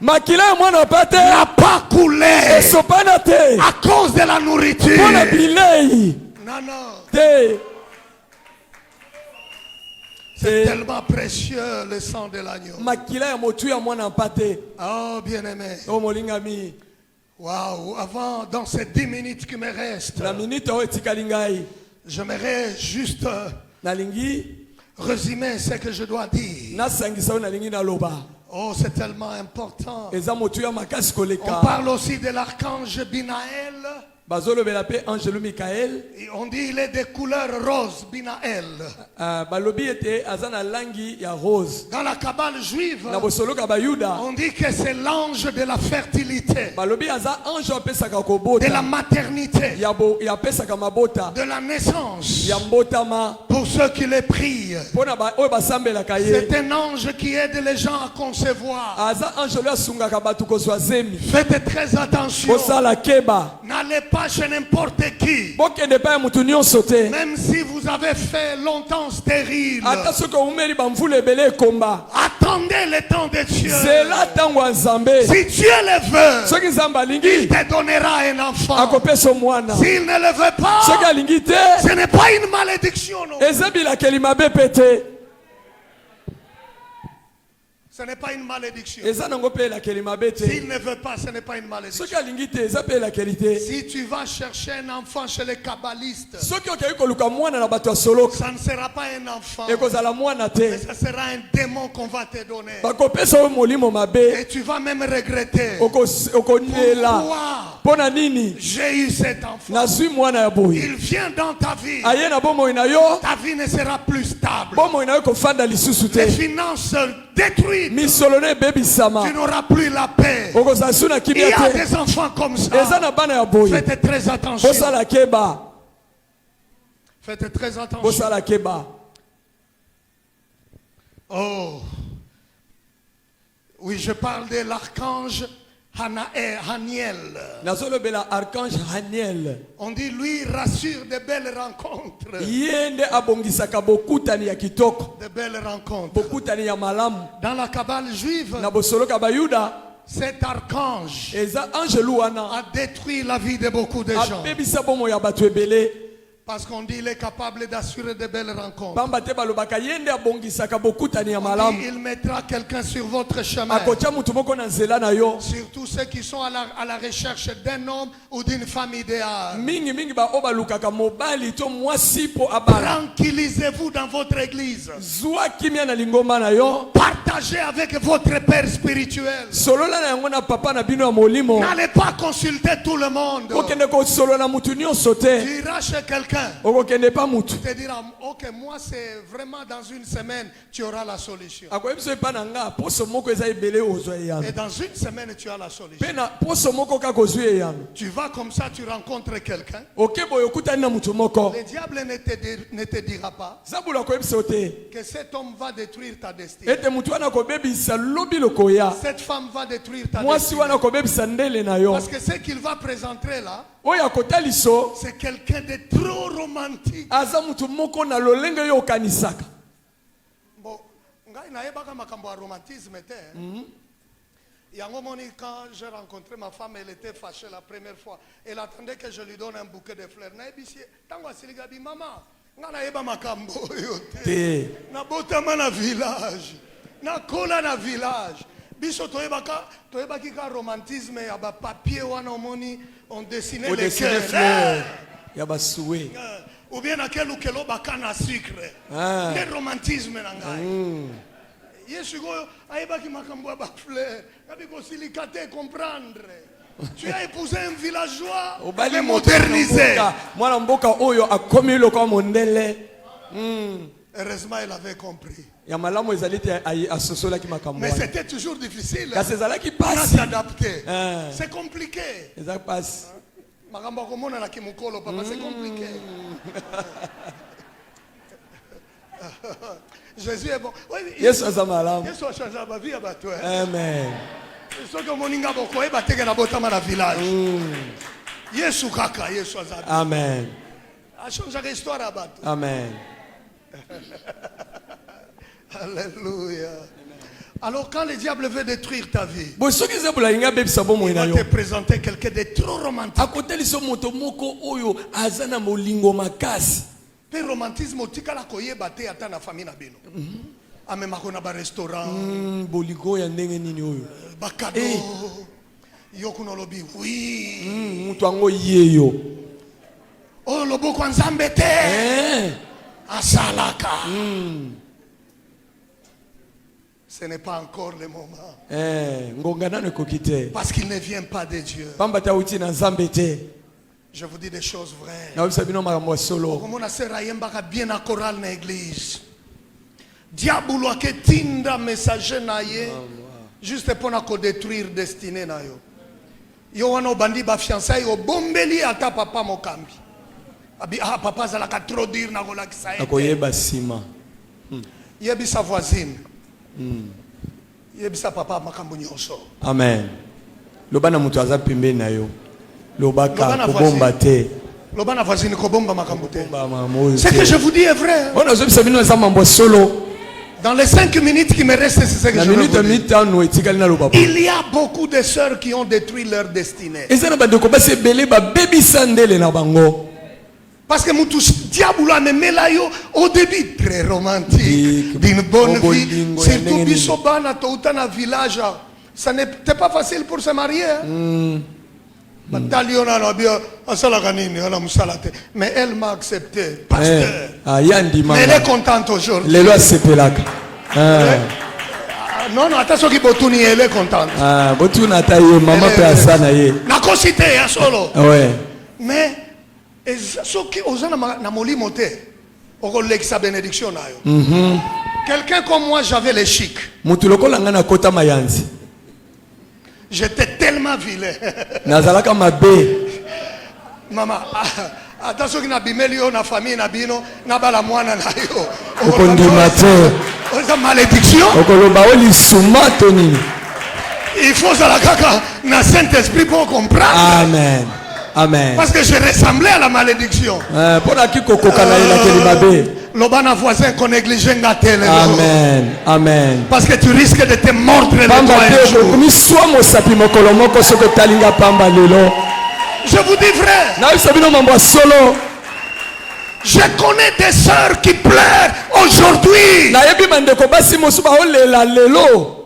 makila ya mwana mpa te n'a pas coulé esopana te à cause de la nourriture. mpo na bilei Non, non. te C'est tellement précieux le sang de l'agneau. makila ya motu ya mwana mpa te Oh, bien-aimé. o molingami Waouh. Avant, dans ces 10 minutes qui me restent, na minute oyo etikali ngai j'aimerais juste nalingi résumer ce que je dois dire. nasangisa oyo nalingi naloba Oh, c'est tellement important. eza motu ya makasi On koleka parle aussi de l'archange Binaël. bazolobela mpe angelo mikael Et on dit il est de couleur rose, Binaël. balobi ete aza na langi ya rose Dans la Kabbale juive, na bosoloka bayuda on dit que c'est l'ange de la fertilité, balobi aza ange oyo apesaka de kobota la maternité, ya apesaka mabota de la naissance. ya mbotama Pour ceux qui les prient, mpo na oyo basambelaka ye c'est un ange qui aide les gens à concevoir. aza ange oyo asungaka bato kozwa zemi Faites très attention. kosala keba N'allez pas chez n'importe qui. bokende pa ya motu nyonso te Même si vous avez fait longtemps stérile, ata soki omeli bamvula ebele ekomba attendez le temps de Dieu. zela ntango ya nzambe Si Dieu le veut, soki nzambe il alingi te donnera un enfant. akopesa mwana S'il ne le veut pas, soki alingi te ce n'est pas une malédiction. Non. eza bilakeli mabe mpe te Ce n'est pas une malédiction. eza nango mpe elakeli mabe te S'il ne veut pas, ce n'est pas une malédiction. soki alingi te eza mpe elakeli te Si tu vas chercher un enfant chez les kabbalistes, soki okei koluka mwana na bato ya soloka ça ne sera pas un enfant, ekozala mwana mais te ce sera un démon qu'on va te donner. bakopesa oyo molimo mabe Et tu vas même regretter. okonela Pourquoi mpo na nini j'ai eu cet enfant? nazwi mwana ya boye Il vient dans ta vie. aye na bomoi na yo Ta vie ne sera plus stable. bomoi na yo ekofanda lisusu Les te finances détruites. misolo no ebebisama Tu n'auras plus la paix. okozala su na Il y kimia a te des enfants comme eza ça. na bana ya boye Faites très attention. bosala keba Faites très attention. bosala keba Oh. Oui, je parle de l'archange Haniel. nazolobela archange Haniel. On dit lui rassure de belles rencontres. Yende abongisaka bokutani ya kitoko. De belles rencontres. Bokutani ya malamu. Dans la Kabbale juive, Na bosoloka bayuda. cet archange Eza ange louana. a détruit la vie de beaucoup de gens. Abebisa bomo ya bato ebele. Parce qu'on dit qu'il est capable d'assurer de belles rencontres. Pamba te balobaka yende abongisaka bokutani ya On dit, malamu. il mettra quelqu'un sur votre chemin. Akotia mutu moko na nzela na yo. Surtout ceux qui sont à la recherche d'un homme ou d'une femme idéale. Mingi mingi ba obalukaka mobali to mwasi po abala. Tranquillisez-vous dans votre église. Zwa kimia na lingomba na yo. Partagez avec votre père spirituel. Solola na yango na papa na bino ya molimo. N'allez pas consulter tout le monde. Okende ko solola mutu nyonso te. Tu iras chez quelqu'un. Okokende pa mutu. Tu te diras, ok, moi c'est vraiment dans une semaine, tu auras la solution. Akoyebiso epa na nga poso moko eza ebele ozwa eyano. Et dans une semaine, tu as la solution. Pe na poso moko kaka ozwi eyano. Tu vas comme ça, tu rencontres quelqu'un. Oke boyo okutani na mutu moko. Le diable ne te dira pas Zabula koyebiso te. que cet homme va détruire ta destinée. Ete mutu wana kobebisa lobi lokoya. Cette femme va détruire ta Mwasi destinée. wana kobebisa ndele na yo. Parce que ce qu'il va présenter là, Oyo akotaliso c'est quelqu'un de trop romantique. aza mutu moko na lolenge yo okanisaka. Bon, ngai nayebaka makambo ya romantisme te. Yango moni, quand j'ai rencontré ma femme, elle était fâchée la première fois. Elle attendait que je lui donne un bouquet de fleurs. Nayebi tango asiliga bi mama, nga nayeba makambo yo te. Te. Na botama na village. Na kola na village. Biso toyebaki ka romantisme ya ba papier wana omoni on dessinait On les dessinait fleurs. Ya basoué. Ou bien akelu kelo bakana à sucre. Ah. Le romantisme na ngai. Yesu goyo ayebaki makambo ya ba fleur. Kabi ko silikate comprendre. Tu as épousé un villageois, Obali le modernisé. Mwana mboka oyo akomi loko mondele. Heureusement, elle avait compris. Ya malamu ezali te asosola ki makambo. Mais c'était toujours difficile. Kasi ezalaki On a pasi. s'adapter. Ah. C'est compliqué. Ezalaki pasi. Makambo komona na kimukolo papa, c'est compliqué. Jésus est bon. Oui, Yesu aza malamu. Yesu a changé ma vie à bateau. Amen. Ce que moninga boko e bateke na botama na village. Yesu kaka, Yesu azabi. Amen. A changé l'histoire à bateau. Amen. Alléluia. Alors quand le diable veut détruire ta vie, Bo soki zebula inga bebisa bomo il na va yo. te présenter quelqu'un de trop romantique. Akoteliso moto moko oyo aza na molingo makasi. Pe romantisme otikala koyeba te ata na famille na bino. Amemako na ba restaurant, Bolingo ya ndenge nini oyo. ba cadeau. Yo kuno lobi oui. Mutu ango yeyo. Oh loboko nzambe te. Asalaka. Ce n'est pas encore le moment. Ngonga nano ekoki te. Parce qu'il ne vient pas de Dieu. Pamba ta uti na nzambe te. Je vous dis des choses vraies. Na obisa bino makambo ya solo. Comme on a serra yembaka bien à chorale na église. Diabolo aketinda messager na ye. Juste pour na ko détruire destinée na yo. Yo wana obandi ba fiançailles obombeli ata papa mokambi. Abi papa zalaka trop dur na kolakisa ye. Akoyeba sima. Yebi sa voisine. Yebisa papa makambo nyonso. Amen. Loba na mutu aza pembeni na yo. Lobaka Loba na kobomba te. Loba na voisine kobomba makambo te. Makambo Ce que je vous dis est vrai. On a obisa bino eza mambo solo. Dans les 5 minutes qui me restent, c'est ce que Na je veux minute vous dire. mitano etikali na lobaba. Il y a beaucoup de sœurs qui ont détruit leur destinée. Eza na bandeko basi ebele babebisa ndele na bango. Parce que Moutou Diabolo a même là au début très romantique, d'une bonne vie. Surtout Bisobana, Toutana village. Ça n'était pas facile pour se marier. Mais elle m'a accepté. Pasteur. Mais elle est contente aujourd'hui. Les lois sepelaka. Non, non, attention qui botuni, elle est contente. Botuna taye maman pe asana ye. Na cosité ya solo. Ouais. Mais soki ozana na molimo te. Okolekisa bénédiction na yo. Quelqu'un comme moi, j'avais les chics. Mutu lokola nga na kota mayanzi. J'étais tellement vilain. Nazalaka mabe. Maman, attention qui na bimeli yo na famille na bino na bala mwana na yo. Okondima te. Oza malédiction. Okoloba oli sumato nini. Il faut ça la kaka le Saint-Esprit pour comprendre. Amen. Amen. Parce que je ressemblais à la malédiction. L'obana voisin qu'on négligeait gâté. Amen. Amen. Parce que tu risques de te mordre les doigts un jour. Je vous dis frère, je connais des sœurs qui pleurent aujourd'hui.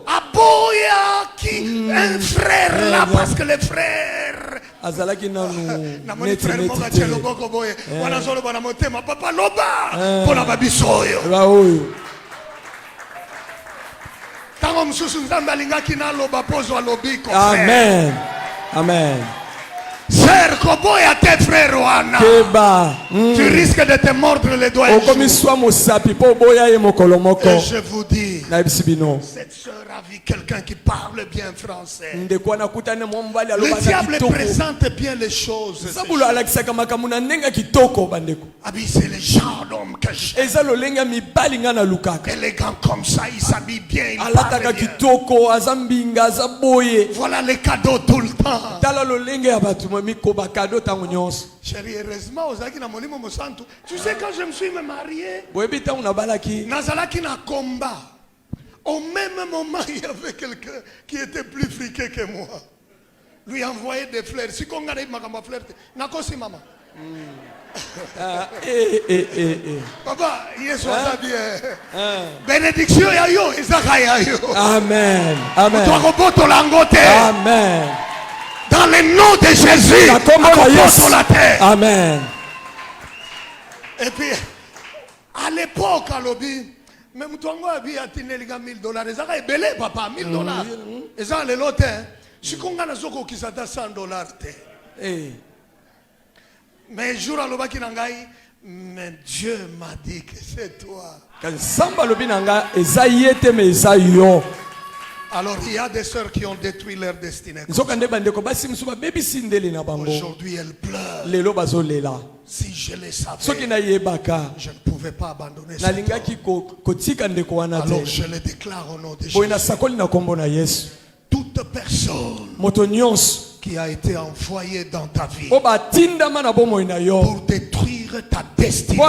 Aboya qui un frère là parce que les frères azalaki nanu namoni frère moka tshelo boko boye wana zolo bana motema papa loba pona babisoyo oyo tango msusu nzambe alingaki na loba pozo alobiko. Amen. Amen. Sœur Koboya tes frères wana. Tu risques de te mordre les doigts. Et je vous dis, cette sœur a vu quelqu'un qui parle bien français. Le diable présente bien les choses. Abi, c'est le genre d'homme que j'aime. Élégant comme ça, il s'habille bien, il parle bien. Voilà les cadeaux tout le temps. Chérie, heureusement, tu sais, quand je me suis marié, Nazalaki na combat. Au même moment, il y avait quelqu'un qui était plus friqué que moi. Lui envoyait des fleurs. Si on regarde ma fleur, nakosi maman. Papa, il soit bien. Bénédiction ya yo, Isaka ya yo. Amen. Amen. Amen. Dans le nom de Jésus, sur la terre. Amen. Et puis, à l'époque, à l'objet, même toi, on a dit $1000. Ça est belé, papa, $1000. Et ça, les lots, si on a qui $100. Mais jour à l'objet, mais Dieu m'a dit que c'est toi. Alors il y a des sœurs qui ont détruit leur destinée. Aujourd'hui elles pleurent. Si je les savais, je ne pouvais pas abandonner ça. Alors je le déclare au nom de Jésus. Toute personne qui a été envoyée dans ta vie pour détruire ta destinée,